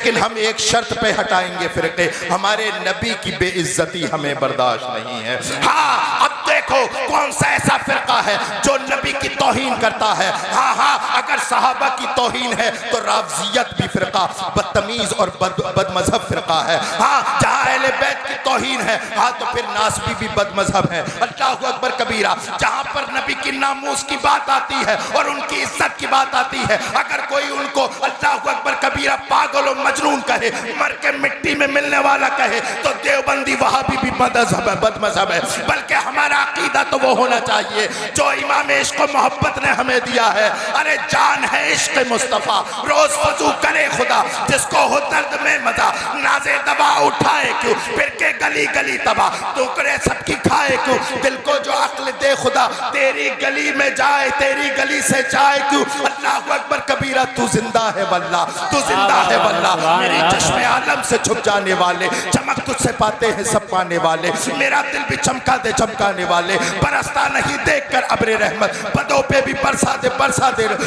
लेकिन हम एक शर्त पे हटाएंगे फिरके, हमारे नबी की बेइज्जती हमें बर्दाश्त नहीं है। हाँ, अब देखो कौन सा ऐसा फिरका है जो नबी की तौहीन करता है। हाँ हाँ, अगर सहाबा की तौहीन है तो राफ़ज़ियत भी फिरका बदतमीज और बदमज़हब फिरका है। हाँ, जहाँ अहले बैत की तौहीन है, हाँ तो फिर नासबी भी बदमज़हब है। अल्लाहु अकबर कबीरा। जहाँ पर नबी की नामूस की बात आती है और उनकी इज्जत की बात आती है, अगर कोई उनको अल्लाहु अकबर कबीरा पागल और मजनून कहे, मर के मिट्टी में मिलने वाला कहे, तो देवबंदी वहाबी भी बदमज़हब है। बल्कि हमारा अकीदा तो वो होना चाहिए जो इमाम इश्क और मोहब्बत ने हमें दिया है। अरे जान है इश्क मुस्तफ़ा, रोज वज़ू करे खुदा, जिसको हो दर्द में मजा, नाज़े दवा उठाए क्यों, फिर के गली गली तबाह, टुकड़े सबकी खाए क्यों, दिल को जो अक्ल दे खुदा, तेरी गली में जाए, तेरी गली से जाए क्यों। अल्लाहु अकबर कबीरा, तू जिंदा है वल्लाह, तू जिंदा है वल्लाह। मेरी चश्मे आलम से छुप जाने वाले, चमक तुझसे पाते हैं सब पाने वाले, मेरा दिल भी चमका दे चमकाने वाले, बरसता नहीं देख कर अब्रे रहमत, बदों पे भी बरसा दे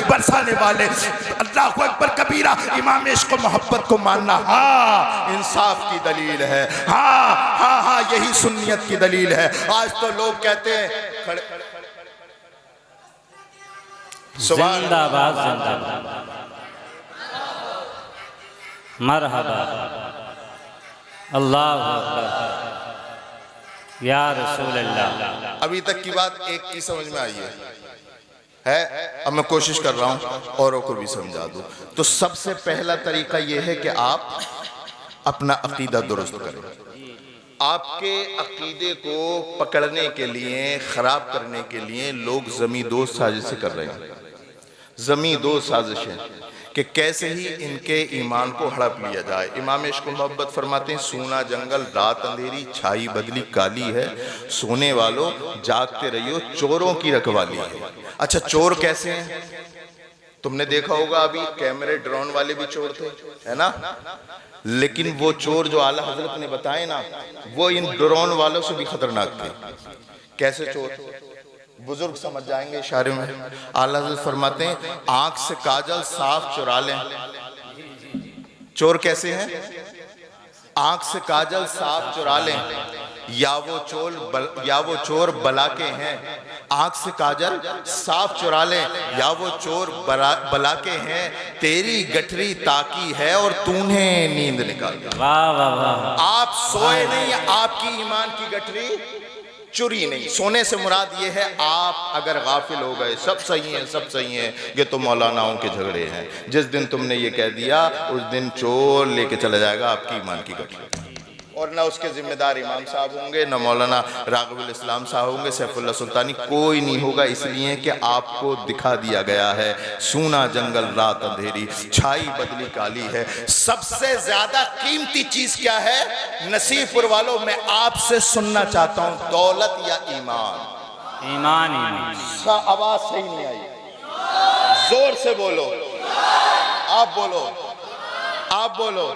बरसाने वाले। अल्लाहु अकबर कबीरा। इमाम इश्क मोहब्बत को मानना हाँ इंसाफ की दलील है, हाँ हाँ हाँ यही सुन्नियत की दलील है। आज तो लोग कहते हैं जिंदाबाद जिंदाबाद, मरहबा, अल्लाह अकबर, या रसूल अल्लाह। अभी तक की बात एक की समझ में आई है? अब मैं कोशिश कर रहा हूं औरों को भी समझा दूं। तो सबसे पहला तरीका यह है कि आप अपना अकीदा दुरुस्त करें। आपके अकीदे को पकड़ने के लिए, खराब करने के लिए लोग ज़मींदोज़ साजिशें कर रहे हैं, ज़मींदोज़ साजिशें कि कैसे ही इनके ईमान को हड़प लिया जाए। इमाम इश्क मोहब्बत फरमाते हैं, सूना जंगल रात अंधेरी, छाई बदली काली है, सोने वालों जागते रहियो, चोरों की रखवाली है। अच्छा, चोर कैसे हैं? तुमने देखा होगा अभी कैमरे ड्रोन वाले भी चोर थे, है ना? लेकिन वो चोर जो आला हजरत ने बताए ना, वो इन ड्रोन वालों से भी खतरनाक थे। कैसे चोर? बुजुर्ग समझ जाएंगे इशारे में। आला हज़रत फरमाते हैं, आंख से काजल साफ चुरा लें। चोर कैसे हैं? आंख से काजल साफ चुरा लें, या वो चोर बला के हैं। आंख से काजल साफ चुरा लें, या वो चोर बला के हैं, तेरी गठरी ताकी है और तूने नींद निकाल दी। वाह वाह वाह। आप सोए नहीं, आपकी ईमान की गठरी चुरी नहीं। सोने से मुराद ये है, आप अगर गाफिल हो गए, सब सही है सब सही है, ये तो मौलानाओं के झगड़े हैं। जिस दिन तुमने ये कह दिया, उस दिन चोर लेके चला जाएगा आपकी ईमान की गठरी। और ना उसके जिम्मेदार इमाम साहब होंगे, ना मौलाना राग़िबुल इस्लाम साहब होंगे, सैफुल्लाह सुल्तानी, कोई नहीं होगा। इसलिए कि आपको दिखा दिया गया है, सूना जंगल रात अंधेरी, छाई बदली काली है। सबसे ज्यादा कीमती चीज क्या है? नसीबपुर वालों, मैं आपसे सुनना चाहता हूं, दौलत या ईमान? ईमान ईमान। आवाज सही नहीं आई, जोर से बोलो। आप बोलो, आप बोलो,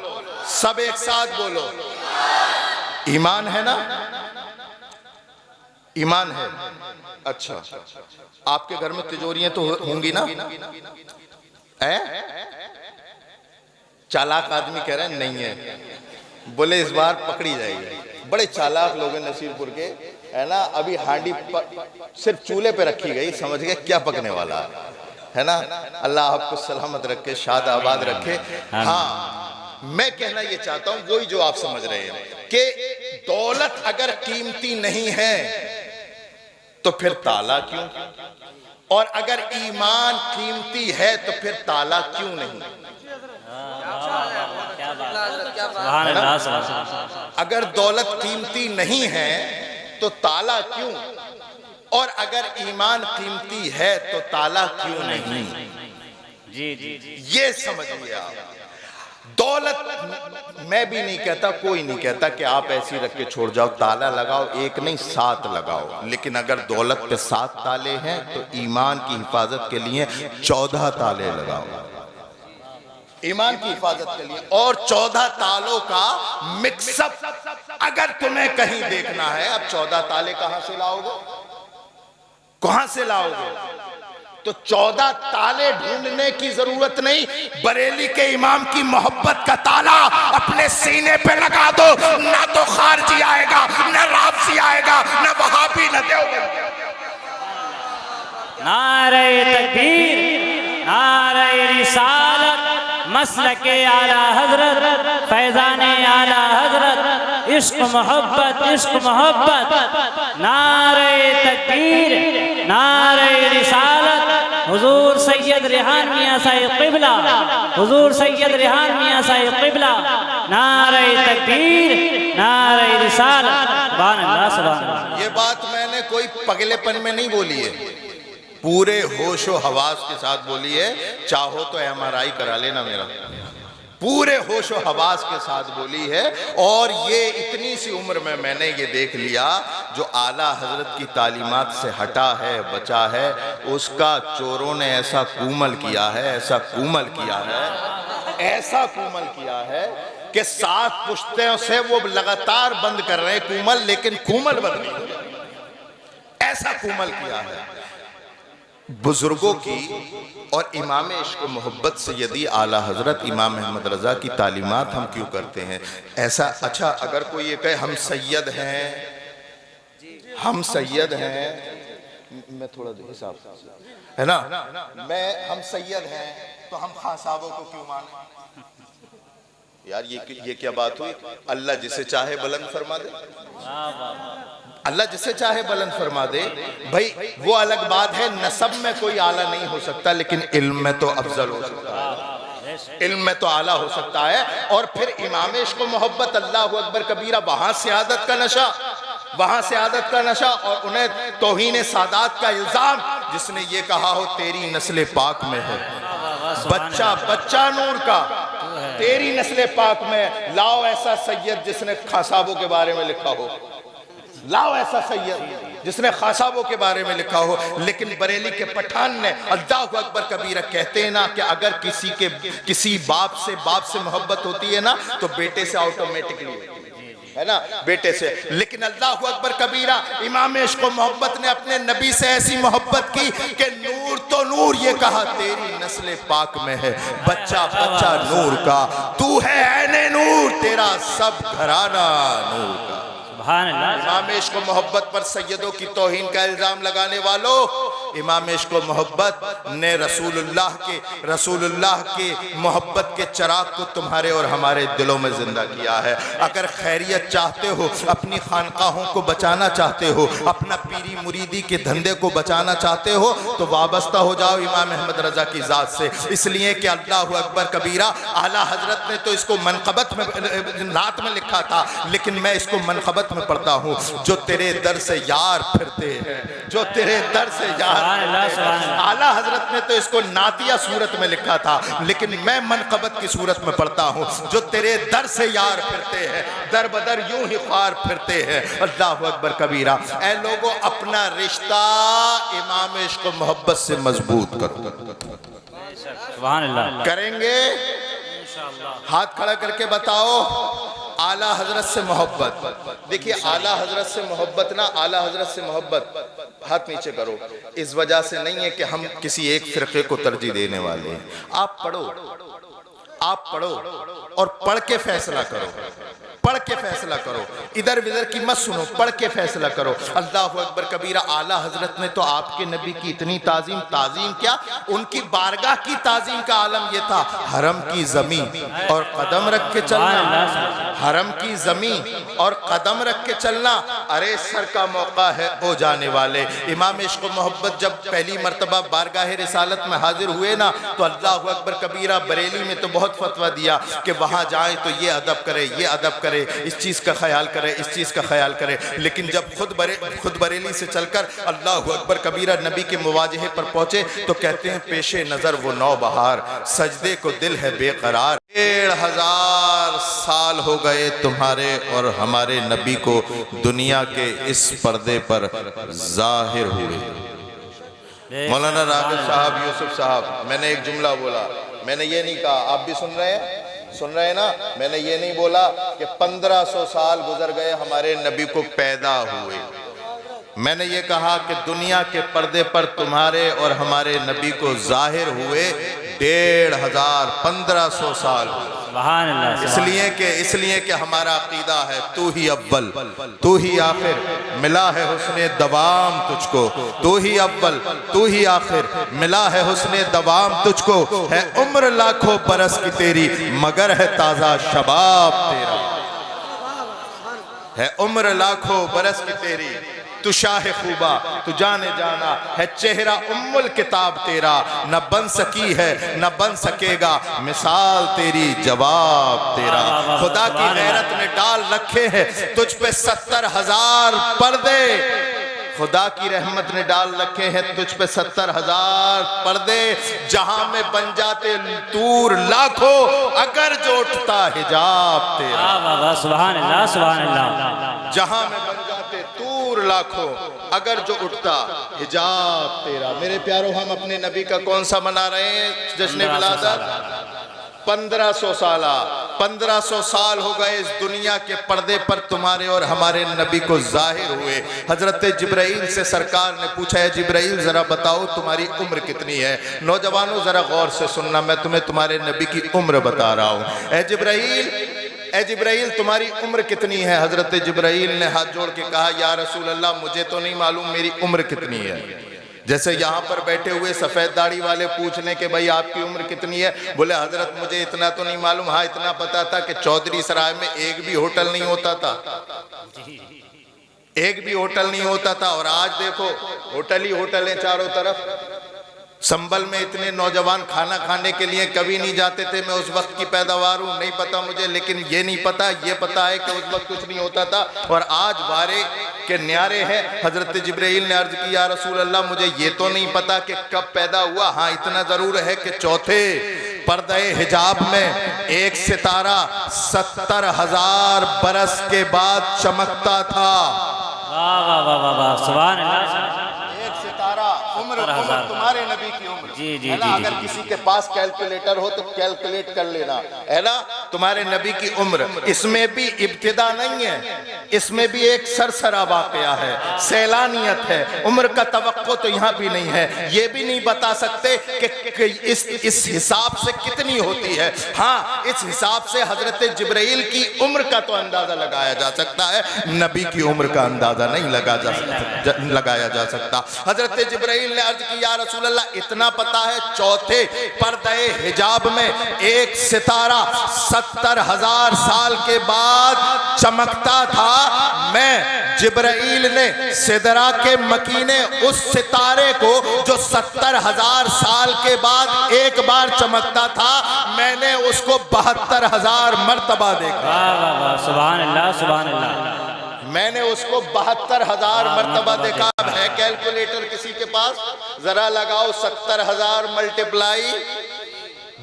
सब एक साथ बोलो। ईमान है ना? ईमान है। अच्छा, आपके घर में तिजोरियां तो होंगी ना? चालाक आदमी कह रहे हैं नहीं है, बोले इस बार पकड़ी जाएगी। बड़े चालाक लोग हैं नसीबपुर के, है ना? अभी हांडी सिर्फ चूल्हे पे रखी गई, समझ गए क्या पकने वाला है ना? अल्लाह आपको सलामत रखे, शाद आबाद रखे। हाँ, मैं कहना ये चाहता हूं, वही जो आप समझ रहे हैं कि दौलत अगर कीमती नहीं है तो फिर ताला क्यों? और अगर ईमान कीमती है तो फिर ताला क्यों नहीं? अगर दौलत कीमती नहीं है तो ताला क्यों? और अगर ईमान कीमती है तो ताला क्यों नहीं? जी जी जी, ये समझिए आप। दौलत मैं भी नहीं कहता, कोई नहीं कहता कि आप ऐसी रख के छोड़ जाओ, ताला लगाओ, एक नहीं 7 लगाओ। लेकिन अगर दौलत पे 7 ताले हैं तो ईमान की हिफाजत के लिए 14 ताले लगाओ, ईमान की हिफाजत के लिए। और 14 तालों का मिक्सअप अगर तुम्हें कहीं देखना है, अब 14 ताले कहां से लाओगे? कहां से लाओगे? तो 14 ताले ढूंढने की जरूरत नहीं, बरेली के इमाम की मोहब्बत का ताला अपने सीने पे लगा दो, ना तो खारजी आएगा, ना राफसी आएगा, ना वहाबी, ना देवबंदी। नारे तकबीर, नारे रिसालत, मसलके आला हजरत, फैजाने आला हजरत, इश्क मोहब्बत, इश्क मोहब्बत। नारे तकबीर, नारे रिसालत, हुजूर सैयद रिहान मियां साहिब क़िबला, हुजूर सैयद रिहान मियां साहिब क़िबला। नारे तकबीर, नारे रिसालत। सुभान अल्लाह, सुभान अल्लाह। ये बात मैंने कोई पगलेपन में नहीं बोली है, पूरे होशो हवास के साथ बोली है। चाहो तो MRI करा लेना मेरा, पूरे होशो हवास के साथ बोली है। और ये इतनी सी उम्र में मैंने ये देख लिया, जो आला हजरत की तालीमात से हटा है, बचा है, उसका चोरों ने ऐसा कूमल किया है, ऐसा कूमल किया है, ऐसा कूमल किया है कि 7 पुश्तों से वो लगातार बंद कर रहे हैं कूमल, लेकिन कूमल बंद नहीं हो रहा। ऐसा कूमल किया है। बुजुर्गों की और इमाम इश्क मोहब्बत से यदि आला हजरत इमाम अहमद रजा की तालीमात हम क्यों करते हैं ऐसा? अच्छा, अगर कोई ये कहे हम सैयद हैं, हम सैयद हैं, मैं थोड़ा हिसाब है ना, हम सैयद हैं तो हम खान साहबों को क्यों माने? यार ये क्या बात हुई? अल्लाह जिसे चाहे बुलंद फरमा दे, अल्लाह जिसे चाहे बुलंद फरमा दे। भाई वो अलग बात है, नसब में कोई आला नहीं हो सकता, लेकिन इल्म में तो अफजल हो सकता है, इल्म में तो आला हो सकता है। और फिर इमाम इश्क मोहब्बत, अल्लाह अकबर कबीरा, वहां से आदत का नशा, वहां से आदत का नशा, और उन्हें तौहीन सादात का इल्जाम, जिसने ये कहा हो तेरी नस्ल पाक में है, बच्चा बच्चा नूर का, तेरी नस्ल पाक में, लाओ ऐसा सैयद जिसने खासाबों के बारे में लिखा हो, लाओ ऐसा सैयद जिसने खासाबों के बारे में लिखा हो। लेकिन बरेली के पठान ने, अल्लाह अकबर कबीरा, कहते हैं ना कि अगर किसी बाप से मोहब्बत होती है ना तो बेटे से ऑटोमेटिकली है ना, बेटे से। लेकिन अल्लाह अकबर कबीरा, इमाम इश्क मोहब्बत ने अपने नबी से ऐसी मोहब्बत की कि नूर तो नूर, ये कहा तेरी नस्ल पाक में है, बच्चा बच्चा नूर का, तू है ऐने नूर, तेरा सब घराना नूर का। इमाम इश्क मोहब्बत पर सैयदों की तौहीन का इल्जाम लगाने वालों, इमाम इश्क मोहब्बत ने रसूलुल्लाह के मोहब्बत के चिराग को तुम्हारे और हमारे दिलों में जिंदा किया है। अगर खैरियत चाहते हो, अपनी खानकाहों को बचाना चाहते हो, अपना पीरी मुरीदी के धंधे को बचाना चाहते हो, तो वाबस्ता हो जाओ इमाम अहमद रजा की ज़ात से। इसलिए कि अल्लाह अकबर कबीरा, आला हजरत ने तो इसको मनक़बत में, नात में लिखा था, लेकिन मैं इसको मनक़बत में पढ़ता हूँ। जो तेरे दर से यार फिरते हैं, जो तेरे दर से यार, आला हजरत ने तो इसको नातिया सूरत में लिखा था, लेकिन मैं मनक़बत की सूरत में पढ़ता हूँ। जो तेरे दर से यार फिरते हैं, दर बदर यूं ही ख्वार फिरते हैं। अल्लाह अकबर कबीरा। ऐ लोगों, अपना रिश्ता इमाम इश्क मोहब्बत से मजबूत करो। करेंगे? हाथ खड़ा करके बताओ, आला हजरत से मोहब्बत। देखिए, आला हजरत से मोहब्बत ना, आला हजरत से मोहब्बत, हाथ नीचे करो, इस वजह से नहीं है कि हम किसी एक फिरके को तरजीह देने वाले हैं। आप पढ़ो, आप पढ़ो और पढ़ के फैसला करो, पढ़ के फैसला करो, इधर विधर की मत सुनो, पढ़ के फैसला करो। अल्लाह अकबर कबीरा। आला हजरत ने तो आपके नबी की इतनी ताजीम, ताजीम क्या, उनकी बारगाह की ताजीम का आलम यह था, हरम की जमीन और कदम रख के चलना, हरम की जमीन और कदम रख के चलना। अरे सर का मौका है हो जाने वाले। इमाम इश्क मोहब्बत जब पहली मरतबा बारगाह रिसालत में हाजिर हुए ना, तो अल्लाह अकबर कबीरा, बरेली में तो बहुत फतवा दिया कि वहाँ जाए तो ये अदब करे, ये अदब करे, इस चीज़ का ख्याल करे, इस चीज़ का ख्याल करे। लेकिन जब खुद बरेली से चलकर अल्लाह अकबर कबीरा नबी के मुवाजहे पर पहुँचे, तो कहते हैं पेशे नज़र वो नौबहार, सजदे को दिल है बेकरार। 1500 साल हो गए तुम्हारे और हमारे नबी को दुनिया के इस पर्दे पर जाहिर हुए। मौलाना रागिब साहब, यूसुफ साहब, मैंने एक जुमला बोला, मैंने ये नहीं कहा, आप भी सुन रहे हैं, सुन रहे हैं ना, मैंने ये नहीं बोला कि 1500 साल गुजर गए हमारे नबी को पैदा हुए। मैंने ये कहा कि दुनिया के पर्दे पर तुम्हारे और हमारे नबी को जाहिर हुए 1500 साल। सुभान अल्लाह। इसलिए कि हमारा अकीदा है तू ही अव्वल तू ही आखिर, मिला है हुस्ने दवाम तुझको, तू ही अव्वल तू ही आखिर, मिला है हुस्ने दवाम तुझको, है उम्र लाखों बरस की तेरी मगर है ताजा शबाब तेरा, है उम्र लाखों बरस की तेरी तू शाह खूबा तू जाने जाना, है चेहरा उम्मुल किताब तेरा, न बन सकी है न बन सकेगा मिसाल तेरी जवाब तेरा। खुदा की गैरत ने डाल रखे हैं तुझ पे 70,000 पर्दे, खुदा की रहमत ने डाल रखे हैं तुझ पे 70,000 पर्दे, जहां में बन जाते तूर लाखों अगर जो उठता हिजाब तेरा। सुभान अल्लाह सुभान अल्लाह। जहां में बन जाते तूर लाखों अगर जो उठता हिजाब तेरा। मेरे प्यारों, हम अपने नबी का कौन सा मना रहे हैं जश्न विलादत? 1500 साल हो गए इस दुनिया के पर्दे पर तुम्हारे और हमारे नबी को जाहिर हुए। हजरत जिब्राइल से सरकार ने पूछा है, जिब्राइल जरा बताओ तुम्हारी उम्र कितनी है? नौजवानों जरा गौर से सुनना, मैं तुम्हें तुम्हारे नबी की उम्र बता रहा हूँ। ए जिब्राइल तुम्हारी उम्र कितनी है? हजरत जिब्राइल ने हाथ जोड़ के कहा, या रसूल अल्लाह मुझे तो नहीं मालूम मेरी उम्र कितनी है। जैसे यहाँ पर बैठे हुए सफ़ेद दाढ़ी वाले पूछने के भाई आपकी उम्र कितनी है, बोले हजरत मुझे इतना तो नहीं मालूम, हाँ इतना पता था कि चौधरी सराय में एक भी होटल नहीं होता था, एक भी होटल नहीं होता था। और आज देखो होटल ही होटल है चारों तरफ। संभल में इतने नौजवान खाना खाने के लिए कभी नहीं जाते थे। मैं उस वक्त की पैदावार हूँ, नहीं पता मुझे, लेकिन ये नहीं पता, ये पता है कि उस वक्त कुछ नहीं होता था और आज वारे के न्यारे हैं। हजरत जिब्राइल ने अर्ज की, या रसूल अल्लाह मुझे ये तो नहीं पता कि कब पैदा हुआ, हाँ इतना जरूर है कि चौथे पर्दे हिजाब में एक सितारा 70,000 बरस के बाद चमकता था। वाह वाह वाह वाह सुभान अल्लाह। उम्र तुम्हारे नबी की उम्र जी है ना। अगर किसी के पास कैलकुलेटर हो तो कैलकुलेट कर लेना है ना। तुम्हारे नबी की उम्र, इसमें भी इब्तिदा नहीं है, इसमें भी एक सरसरा वाकया है, सैलानियत है। उम्र का तवक्को तो यहाँ भी नहीं है, ये भी नहीं बता सकते कि इस हिसाब से कितनी होती है। हाँ, इस हिसाब से हजरत जिब्राइल की उम्र का तो अंदाजा लगाया जा सकता है, नबी की उम्र का अंदाजा नहीं लगाया जा सकता। हजरत जिब्राइल ने अर्ज की, या रसूल अल्लाह इतना पता है चौथे पर्दे हिजाब में एक सितारा 70,000 साल के बाद चमकता था। मैं जिब्राइल ने सिदरा के मकीने उस सितारे को जो 70,000 साल के बाद एक बार चमकता था, मैंने उसको 72,000 मर्तबा देखा। सुभान अल्लाह सुभान अल्लाह। मैंने उसको 72,000 मर्तबा देखा। अब है कैलकुलेटर किसी के पास? जरा लगाओ 70,000 मल्टीप्लाई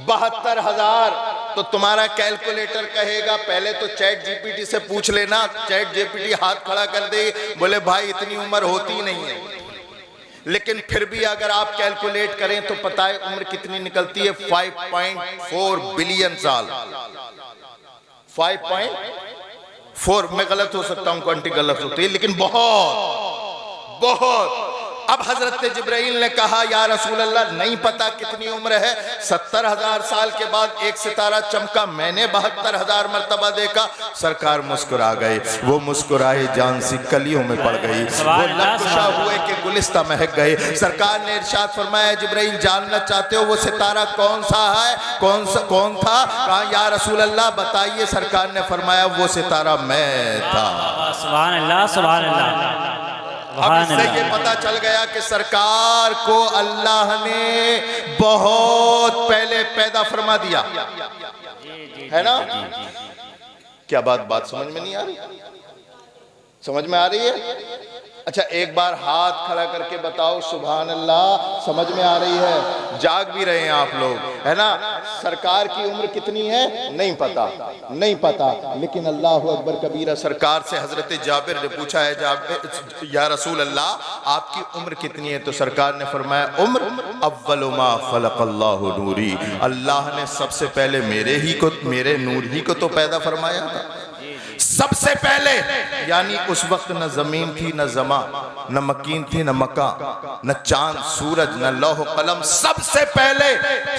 72,000 तो तुम्हारा कैलकुलेटर कहेगा। पहले तो चैट जीपीटी से पूछ लेना, चैट जीपीटी हाथ खड़ा कर दे, बोले भाई इतनी उम्र होती नहीं है। लेकिन फिर भी अगर आप कैलकुलेट करें तो पता है उम्र कितनी निकलती है? 5.4 बिलियन साल। 5.4, मैं गलत हो सकता हूं, क्वांटी गलत होती है, लेकिन बहुत बहुत। अब हजरत जिब्राइल ने कहा, या रसूल अल्लाह नहीं पता कितनी उम्र है। 70,000 साल के बाद एक सितारा चमका, मैंने 72,000 मर्तबा देखा। सरकार मुस्कुरा गए, वो मुस्कुराए जान सी कलियों में पड़ गई, वो लबकुशा हुए कि गुलिस्ता महक गए। सरकार ने इरशाद फरमाया, जिब्राइल जानना चाहते हो वो सितारा कौन सा है, कौन था? कहा या रसूल अल्लाह बताइए। सरकार ने फरमाया वो सितारा मैं था। सुभान अल्लाह सुभान अल्लाह। अब इससे ये पता चल गया कि सरकार को अल्लाह ने बहुत पहले पैदा फरमा दिया है ना। क्या बात समझ में नहीं आ रही? समझ में आ रही है? अच्छा एक बार हाथ खड़ा करके बताओ सुभान अल्लाह। समझ में आ रही है? जाग भी रहे हैं आप लोग, है ना। सरकार की उम्र कितनी है नहीं पता, लेकिन अल्लाह अकबर कबीरा। सरकार से हजरत जाबिर ने पूछा है, जाबिर या रसूल अल्लाह आपकी उम्र कितनी है? तो सरकार ने फरमाया उम्र अव्वल मा खलक़ल्लाहु नूरी, अल्लाह ने सबसे पहले मेरे नूर ही को तो पैदा फरमाया था। सबसे पहले, यानी उस वक्त न जमीन थी न जमा, न मकीन थी न मक्का, न चांद सूरज, न लौह कलम, सबसे पहले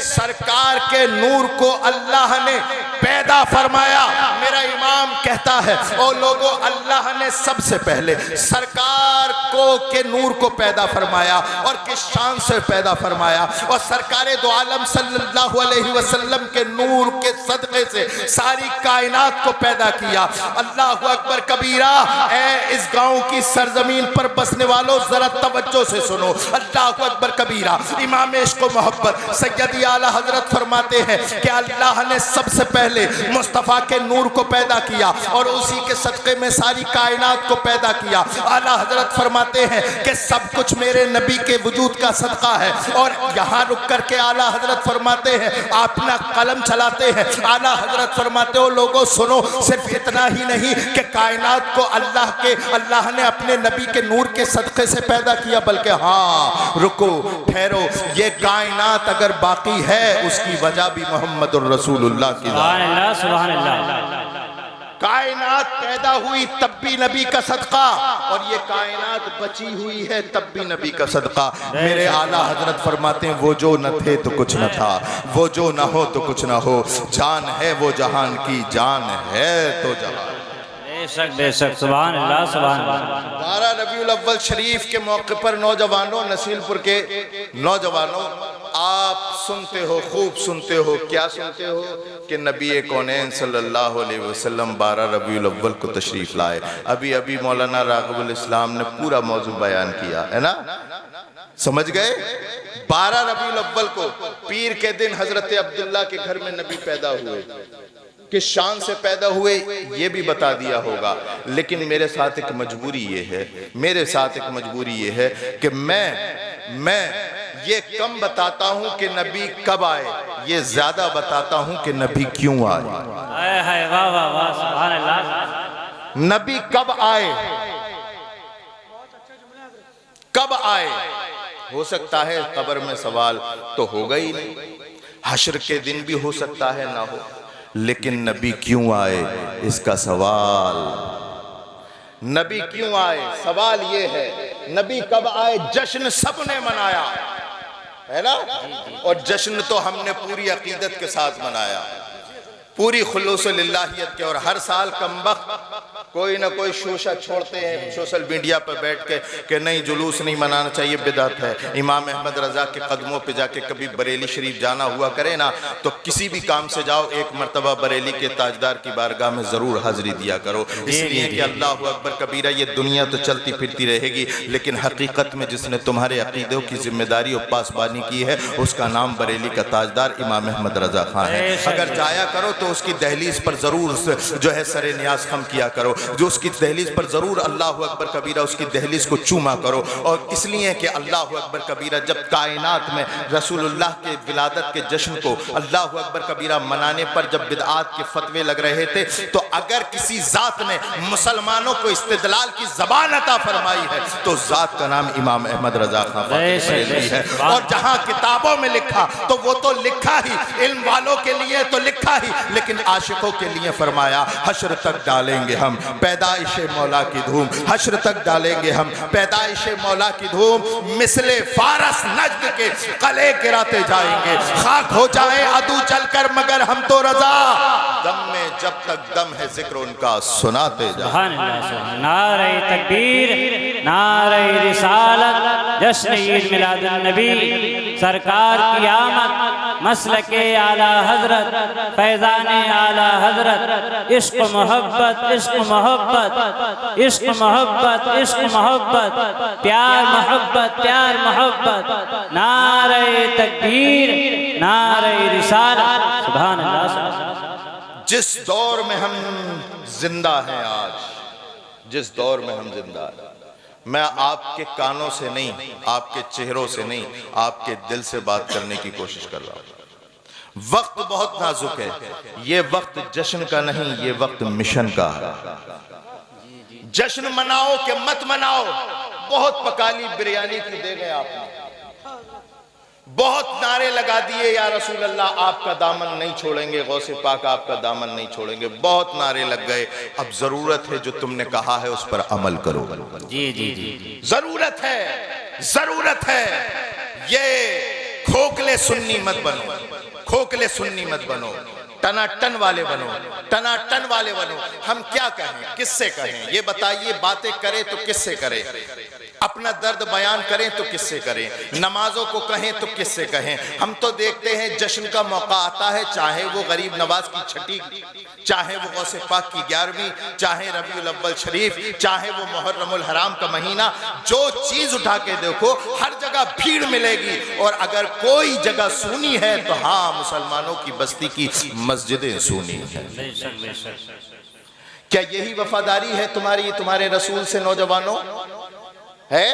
सरकार के नूर को अल्लाह ने पैदा फरमाया। मेरा इमाम कहता है ओ लोगों, अल्लाह ने सबसे पहले सरकार को के नूर को पैदा फरमाया और किस शान से पैदा फरमाया, और सरकारे दो आलम सल्लल्लाहु अलैहि वसल्लम के नूर के सदक़े से सारी कायनात को पैदा किया। अल्लाहु अकबर कबीरा। ऐ इस गांव की सरजमीन पर बसने वालों, जरा तवज्जो से सुनो। अल्लाहु अकबर कबीरा। इमाम इश्क़ व मोहब्बत सैयदी आला हजरत फरमाते हैं कि अल्लाह ने सबसे पहले मुस्तफ़ा के नूर को पैदा किया और उसी के सदक़े में सारी कायनात को पैदा किया। आला हजरत फरमाते हैं कि सब कुछ मेरे नबी के वजूद का सदका है। और यहाँ रुक कर के आला हजरत फरमाते हैं, अपना कलम चलाते हैं। आला हजरत फरमाते हो लोगों सुनो, सिर्फ इतना ही नहीं कि कायनात को अल्लाह ने अपने नबी के नूर के सदक़े से पैदा किया, बल्कि हाँ रुको ठहरो, ये कायनात अगर बाकी है उसकी वजह भी मोहम्मदुर रसूलुल्लाह की ज़ात। सुभान अल्लाह। कायनात पैदा हुई तब भी नबी का सदका, और ये कायनात बची हुई है तब भी नबी का सदका। मेरे आला हजरत फरमाते हैं, वो जो न थे तो कुछ न था, वो जो न हो तो कुछ न हो, जान है वो जहान की, जान है तो जहान। बेशक बेशक। सुभान अल्लाह सुभान अल्लाह। 12 रबीउल अव्वल शरीफ के मौके पर नौजवानों, नसीलपुर के नौजवानों, आप सुनते हो, खूब सुनते हो, क्या सुनते हो कि नबी कौनैन सल्लल्लाहु अलैहि वसल्लम 12 रबीउल अव्वल को तशरीफ लाए। अभी अभी मौलाना राग़िबुल इस्लाम ने पूरा मौजू बयान किया है ना, समझ गए। 12 रबीउल अव्वल को पीर के दिन हजरत अब्दुल्ला के घर में नबी पैदा हुए। किस शान से पैदा हुए ये भी बता दिया होगा, लेकिन मेरे साथ एक मजबूरी ये है, मेरे साथ एक मजबूरी ये है कि मैं ये कम बताता हूं कि नबी कब आए, ये ज्यादा बताता हूं कि नबी क्यों आए। वाह वाह वाह। सुभान अल्लाह। नबी कब आए, कब आए? हो सकता है कब्र में सवाल तो होगा ही नहीं, हश्र के दिन भी हो सकता है ना हो, लेकिन नबी क्यों आए इसका सवाल, नबी क्यों आए सवाल ये है। नबी कब आए, जश्न सबने मनाया है ना, और जश्न तो हमने पूरी अकीदत के साथ मनाया, पूरी खुलूस लिल्लाहियत के। और हर साल कमबख्त कोई ना कोई शोशा छोड़ते हैं सोशल मीडिया पर बैठ के कि नहीं जुलूस नहीं मनाना चाहिए, बिदअत है। इमाम अहमद रजा के कदमों पे जाके कभी बरेली शरीफ जाना हुआ करे ना, तो किसी भी काम से जाओ एक मरतबा बरेली के ताजदार की बारगाह में ज़रूर हाजिरी दिया करो, इसलिए कि अल्लाह अकबर कबीरा। ये दुनिया तो चलती फिरती रहेगी, लेकिन हकीकत में जिसने तुम्हारे अकीदों की जिम्मेदारी और पासबानी की है उसका नाम बरेली का ताजदार इमाम अहमद रजा खान है। अगर जाया करो तो उसकी दहलीज पर जरूर जो है सरे न्याज खम किया करो, जो उसकी दहलीज पर जरूर अल्लाह अकबर कबीरा उसकी दहलीज को चूमा करो। और इसलिए कि अल्लाह अकबर कबीरा जब कायनात में रसूलुल्लाह के विलादत के जश्न को अल्लाह अकबर कबीरा मनाने पर जब बिदआत के फतवे लग रहे थे, तो अगर किसी जात ने मुसलमानों को इस्तिदलाल की जबान अता फरमाई है तो जात का नाम इमाम अहमद रजा खान बरेलवी है। और जहां किताबों में लिखा तो वो तो लिखा ही, इल्म वालों के लिए तो लिखा ही, लेकिन आशिकों के लिए फरमाया हश्र तक डालेंगे हम पैदाइश मौला की धूम, हश्र तक डालेंगे हम पैदाइश मौला की धूम, मिसले फारस नज्द के कले गिराते जाएंगे, खाक हो जाए अदू चलकर मगर हम तो रजा, दम में जब तक दम है जिक्र उनका सुनाते जाएंगे। नारे तकबीर, नारे रिसालत, जश्न ईद मिलादुन नबी, सरकार की आमद, मसलके आला हजरत, फैजाने आला हजरत, इश्क मोहब्बत, इश्क मोहब्बत, इश्क मोहब्बत, इश्क मोहब्बत, प्यार मोहब्बत, प्यार मोहब्बत, नारे तकबीर, नारे रिसालत। सुभान अल्लाह। जिस दौर में हम जिंदा हैं आज, जिस दौर में हम जिंदा हैं, मैं आपके कानों से नहीं, आपके चेहरों से नहीं, आपके दिल से बात करने की कोशिश कर रहा हूं। वक्त बहुत नाजुक है, ये वक्त जश्न का नहीं, ये वक्त मिशन का है। जश्न मनाओ कि मत मनाओ, बहुत पकाली बिरयानी की दे गए आपने, बहुत नारे लगा दिए, या रसूल अल्लाह आपका दामन नहीं छोड़ेंगे, गौसे पाक आपका दामन नहीं छोड़ेंगे, बहुत नारे लग गए। अब जरूरत है जो तुमने कहा है उस पर अमल करो। जी जी जी, जरूरत है, जरूरत है। ये खोखले सुन्नी मत बनो, खोखले सुन्नी मत बनो, टनाटन वाले बनो, टनाटन वाले बनो। हम क्या कहें, किससे कहें, ये बताइए। बातें करें तो किससे करें, अपना दर्द बयान करें तो किससे करें, नमाजों को कहें तो किससे कहें। हम तो देखते हैं जश्न का मौका आता है, चाहे वो गरीब नवाज की छठी, चाहे वो गौसे पाक की 11वीं, चाहे रबीउल अव्वल शरीफ, चाहे वो मुहर्रमुल हराम का महीना, जो चीज उठा के देखो हर जगह भीड़ मिलेगी। और अगर कोई जगह सूनी है तो हाँ, मुसलमानों की बस्ती की मस्जिदें सूनी है। बेशक बेशक। क्या यही वफादारी है तुम्हारी, तुम्हारे रसूल से नौजवानों है?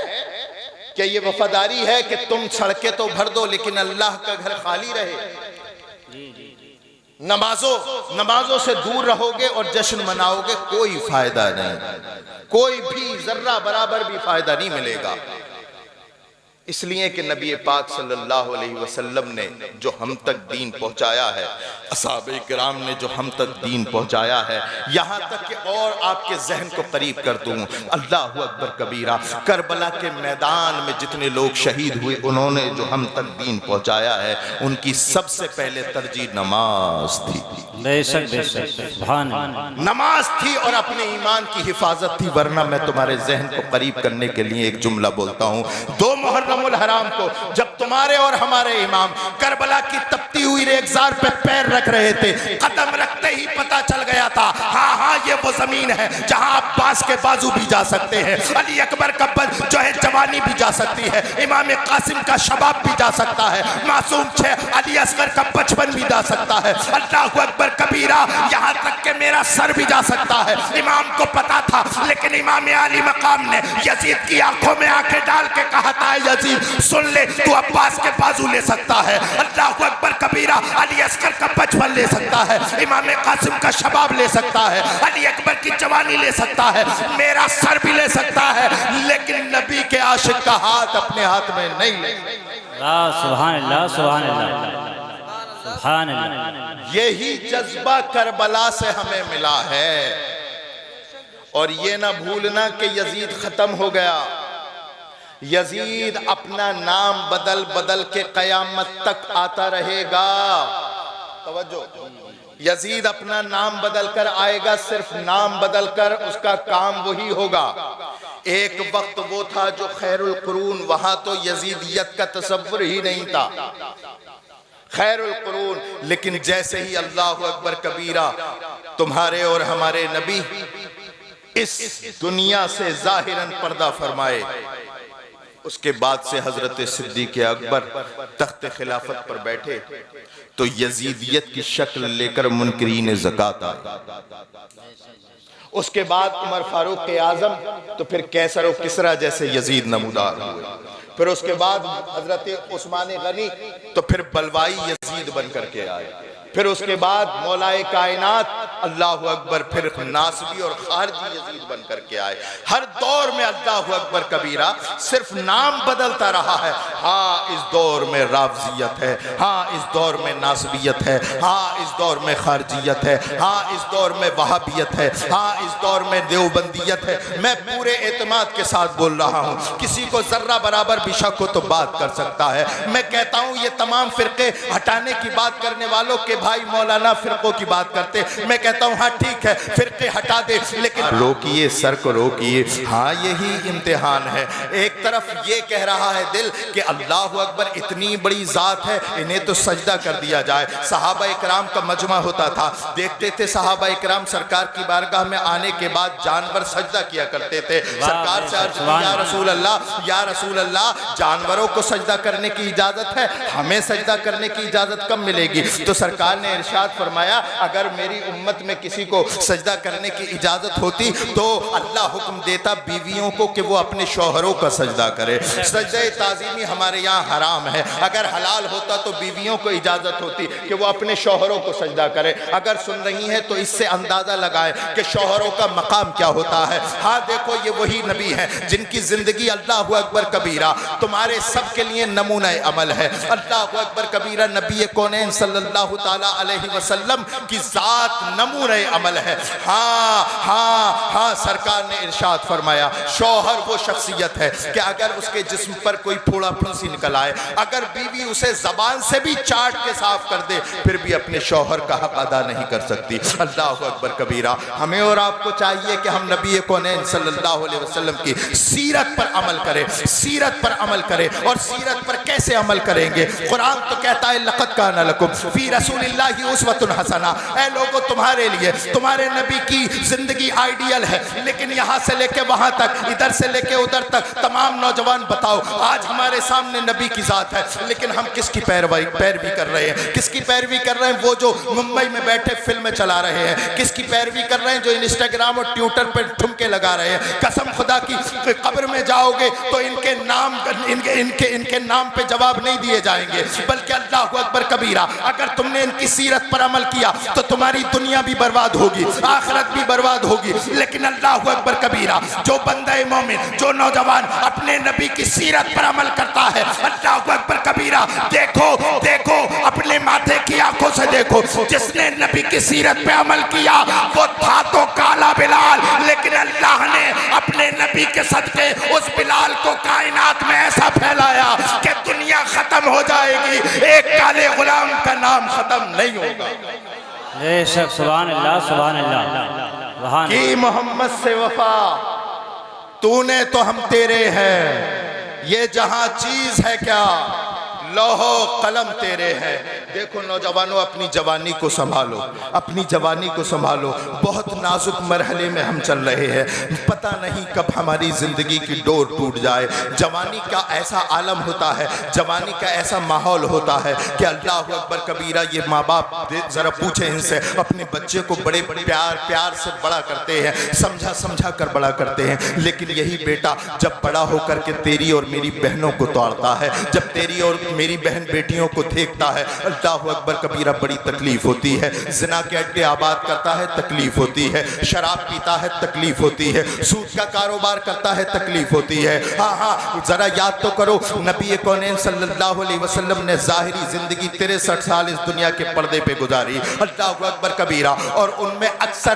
क्या ये वफादारी है कि तुम सड़कें तो भर दो लेकिन अल्लाह का घर खाली रहे? नमाजों से दूर रहोगे और जश्न मनाओगे, कोई फायदा नहीं, कोई भी जर्रा बराबर भी फायदा नहीं मिलेगा। इसलिए कि नबी पाक सल्लल्लाहु अलैहि वसल्लम ने जो हम तक दीन पहुंचाया है, असहाबे किराम ने जो हम तक दीन पहुंचाया है, यहाँ तक कि और आपके जहन को करीब कर दूं, अल्लाहु अकबर कबीरा, करबला के मैदान में जितने लोग शहीद हुए, उन्होंने जो हम तक दीन पहुंचाया है, उनकी सबसे पहले तरजीह नमाज थी। बेशक बेशक, नमाज थी और अपने ईमान की हिफाजत थी। वरना मैं तुम्हारे जहन को करीब करने के लिए एक जुमला बोलता हूँ। 2 मुहर्रमुल हराम को जब तुम्हारे और हमारे इमाम करबला की तपती हुई रेगजार पे पैर रख रहे थे, कदम रखते ही पता चल गया था, हाँ हाँ ये वो जमीन है जहाँ अब्बास के बाजू भी जा सकते हैं, अली अकबर का जो है जवानी भी जा सकती है, इमाम कासिम का शबाब भी जा सकता है, मासूम 6 अली असगर का बचपन भी जा सकता है, अल्लाहु अकबर कबीरा, यहाँ तक के मेरा सर भी जा सकता है। इमाम को पता था, लेकिन इमाम आली मकाम ने यजीद की आंखों में आंखें डाल के कहा था, यजीद सुन ले, तू अब्बास के बाजू ले सकता है, अल्लाहु अकबर कबीरा, अली असगर का बचपन ले सकता है, इमाम कासिम का शबाब ले सकता है, अली अकबर की जवानी ले सकता है, मेरा सर भी ले सकता है, लेकिन नबी के आशिक का हाथ अपने हाथ में नहीं ले। सुभान अल्लाह, सुभान अल्लाह, सुभान अल्लाह। यही जज्बा करबला से हमें मिला है। और ये ना भूलना कि यजीद खत्म हो गया। यजीद अपना नाम बदल बदल के कयामत तक आता रहेगा। तवज्जो, यजीद अपना नाम बदल कर आएगा, सिर्फ नाम बदल कर, उसका काम वही होगा। एक वक्त वो था जो खैरुल कुरून, वहां तो यजीदियत का तसव्वुर ही नहीं था, खैरुल कुरून। लेकिन जैसे ही अल्लाहु अकबर कबीरा तुम्हारे और हमारे नबी इस दुनिया से जाहिरन पर्दा फरमाए, उसके बाद से हजरत सिद्दीक़ अकबर तख्त खिलाफत पर बैठे तो यजीदियत की शक्ल लेकर मुनकरीन ज़कात आए। उसके बाद उमर फारूक के आजम, तो फिर कैसर और किसरा जैसे यजीद नमूदार हुए। फिर उसके बाद हजरत उस्मान गनी, तो फिर बलवाई यजीद बन करके आए। फिर उसके बाद मौलाए कायनात अल्लाहु अकबर फिर नासबी और खारजी यजीद बन करके आए। हर दौर में अल्लाहु अकबर कबीरा सिर्फ नाम बदलता रहा है। हाँ, इस दौर में रावजियत है, हाँ इस दौर में नासबियत है, हाँ इस दौर में खारजियत है, हाँ इस दौर में वहाबियत है, हाँ इस दौर में देवबंदियत है। मैं पूरे एतमाद के साथ बोल रहा हूँ, किसी को जर्रा बराबर भी शक हो तो बात कर सकता है। मैं कहता हूँ ये तमाम फिरके हटाने की बात करने वालों के भाई मौलाना फिरकों की बात करते, मैं कहता हूँ हाँ ठीक है फिरके हटा दे, लेकिन रोकिए, सर को रोकिए। हाँ यही इम्तिहान है। एक तरफ ये कह रहा है दिल कि अल्लाहु अकबर इतनी बड़ी जात है, इन्हें तो सजदा कर दिया जाए। सहाबा इकराम का मजमा होता था, देखते थे सहाबा इकराम सरकार की बारगाह में आने के बाद जानवर सजदा किया करते थे। सरकार से अर्ज की, या रसूल अल्लाह, या रसूल अल्लाह, जानवरों को सजदा करने की इजाजत है, हमें सजदा करने की इजाजत कब मिलेगी? तो सरकार ने इरशाद फरमाया, अगर मेरी उम्मत हकीकत में किसी को सजदा करने की इजाज़त होती तो अल्लाह हुक्म देता बीवियों को कि वो अपने शौहरों का सजदा करे। सजदा ताज़ीमी हमारे यहाँ हराम है। अगर हलाल होता तो बीवियों को इजाज़त होती कि वो अपने शौहरों को सजदा करे। अगर सुन रही हैं तो इससे अंदाज़ा लगाए कि शौहरों का मकाम क्या होता है। हाँ देखो, ये वही नबी हैं जिनकी ज़िंदगी अल्लाहु अकबर कबीरा तुम्हारे सब के लिए नमूना अमल है। अल्लाहु अकबर कबीरा नबी कौनैन सल्लल्लाहु ताला अलैहि वसल्लम की ज़ात नमूना अमल है। हाँ हाँ हाँ, सरकार ने इरशाद फरमाया शौहर वो शख्सियत है कि अगर उसके जिस्म पर कोई फोड़ा फुंसी निकल आए, अगर बीवी उसे ज़बान से भी चाट के साफ कर दे, फिर भी अपने शौहर का हक अदा नहीं कर सकती। अल्लाहु अकबर कबीरा। हमें और आपको चाहिए कि हम नबी कौनैन सल्लल्लाहु अलैहि वसल्लम की सीरत पर अमल करें, सीरत पर अमल करें। और सीरत पर कैसे अमल करेंगे? कुरान तो कहता है लक़द काना लकुम फी रसूलिल्लाहि उस्वतुन हसना। ऐ लोगों, तुम्हारे लिए तुम्हारे नबी की जिंदगी आइडियल है, लेकिन यहाँ से लेके वहाँ तक, इधर से लेके उधर तक तमाम नौजवान बताओ, आज हमारे सामने नबी की ज़ात है, लेकिन हम किसकी पैरवी कर रहे हैं? किसकी पैरवी कर रहे हैं? वो जो मुंबई में बैठे फिल्में चला रहे हैं। किसकी पैरवी कर रहे हैं? जो इंस्टाग्राम और ट्विटर पर ठुमके लगा रहे हैं। कसम खुदा की, कब्र में जाओगे तो इनके नाम पे जवाब नहीं दिए जाएंगे, बल्कि अल्लाहु अकबर कबीरा, अगर तुमने इनकी सीरत पर अमल किया तो तुम्हारी दुनिया भी बर्बाद होगी, आखिरत भी बर्बाद होगी। लेकिन अल्लाहु अकबर कबीरा, जो बंदे मोमिन, जो नौजवान अपने नबी की सीरत पर अमल करता है, अल्लाहु अकबर कबीरा, देखो देखो, अपने माथे की आंखों से देखो, जिसने नबी की सीरत पे अमल किया वो था तो काला बिलाल, लेकिन अल्लाह ने अपने नबी के सदके उस बिलाल को कायनात में ऐसा फैलाया कि दुनिया खत्म हो जाएगी, एक काले गुलाम का नाम खत्म नहीं होगा। बेशक, सुभान अल्लाह, सुभान अल्लाह। कि मोहम्मद से वफा, तूने तो हम तेरे हैं, ये जहां चीज है क्या, लौहो कलम तेरे हैं। देखो नौजवानों, अपनी जवानी को संभालो, अपनी जवानी को संभालो। बहुत नाजुक मरहले में हम चल रहे हैं, पता नहीं कब हमारी ज़िंदगी की डोर टूट जाए। जवानी का ऐसा आलम होता है, जवानी का ऐसा माहौल होता है कि अल्लाहु अकबर कबीरा, ये माँ बाप ज़रा पूछे इनसे, अपने बच्चे को बड़े प्यार से बड़ा करते हैं, समझा कर बड़ा करते हैं, लेकिन यही बेटा जब बड़ा होकर के तेरी और मेरी बहनों को तोड़ता है, जब तेरी और मेरी बहन बेटियों को देखता है, अल्लाहु अकबर कबीरा, बड़ी तकलीफ होती है। जिना के अड्डे आबाद करता है, तकलीफ होती है। शराब पीता है, तकलीफ होती है। सूद का कारोबार करता है, तकलीफ होती है। हाँ हाँ, जरा याद तो करो, नबी कौनैन सल्लल्लाहु अलैहि वसल्लम ने ज़ाहिरी जिंदगी 63 साल इस दुनिया के पर्दे पे गुजारी, अल्लाहु अकबर कबीरा, और उनमें अक्सर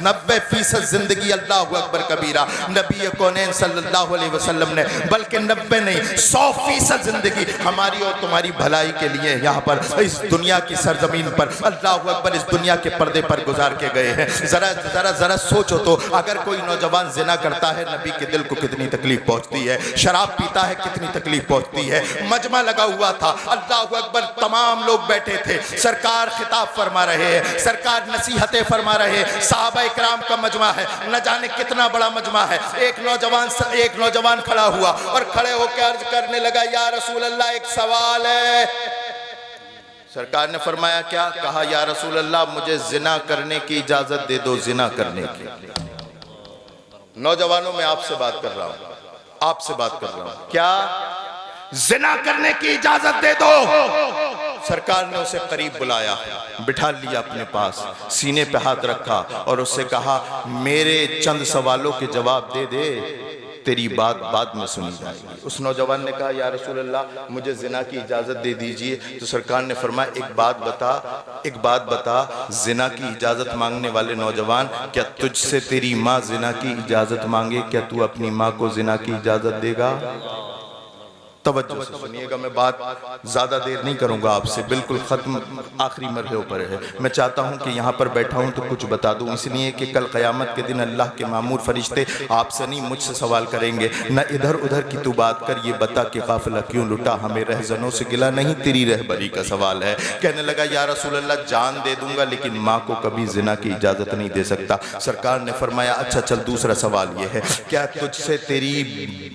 90% जिंदगी अल्लाहु अकबर कबीरा नबी कौनैन सल्लल्लाहु अलैहि वसल्लम ने, बल्कि 90 नहीं 100% जिंदगी हमारी और तुम्हारी भलाई के लिए यहाँ पर इस दुनिया की सरजमीन पर अल्लाहु अकबर इस दुनिया के पर्दे पर गुजार के गए हैं। जरा जरा जरा सोचो तो, अगर कोई नौजवान जिना करता है, नबी के दिल को कितनी तकलीफ पहुँचती है। शराब पीता है, कितनी तकलीफ पहुँचती है। मजमा लगा हुआ था, अल्लाहु अकबर, तमाम लोग बैठे थे, सरकार खिताब फरमा रहे हैं, सरकार नसीहतें फरमा रहे हैं, सहाबा इकराम का मजमा है, न जाने कितना बड़ा मजमा है। एक नौजवान खड़ा हुआ और खड़े होकर अर्ज करने लगा, या रसूल अल्लाह, एक सवाल है। सरकार ने फरमाया क्या? कहा, या रसूल अल्लाह, मुझे जिना करने की इजाजत दे दो, जिना करने की। नौजवानों, में आपसे बात कर रहा हूं, आपसे बात कर रहा हूं, क्या जिना करने की इजाजत दे दो? सरकार ने उसे करीब बुलाया, बिठा लिया अपने पास, सीने पे हाथ रखा और उससे कहा, मेरे चंद सवालों के जवाब दे दे, तेरी बात बाद में सुनी जाएगी। उस नौजवान ने कहा, या रसूल अल्लाह, मुझे जिना की इजाज़त दे दीजिए। तो सरकार ने फरमाया, एक बात बता, जिना की इजाज़त मांगने वाले नौजवान, क्या तुझसे तेरी माँ जिना की इजाज़त मांगे, क्या तू अपनी माँ को जिना की इजाज़त देगा? तवज्जो से सुनिएगा, मैं बात ज़्यादा देर नहीं करूँगा आपसे, बिल्कुल ख़त्म आखिरी मरहले पर है। मैं चाहता हूँ कि यहाँ पर बैठा हूँ तो कुछ बता दूँ, इसलिए कि कल क़यामत के दिन अल्लाह के मामूर फरिश्ते आपसे नहीं मुझसे सवाल करेंगे, न इधर उधर की तू बात कर, ये बता कि काफ़िला क्यों लुटा, हमें रहज़नों से गिला नहीं, तेरी रहबरी का सवाल है। कहने लगा, या रसूल अल्लाह, जान दे दूँगा लेकिन माँ को कभी जिना की इजाज़त नहीं दे सकता। सरकार ने फरमाया, अच्छा चल, दूसरा सवाल ये है, क्या तुझसे तेरी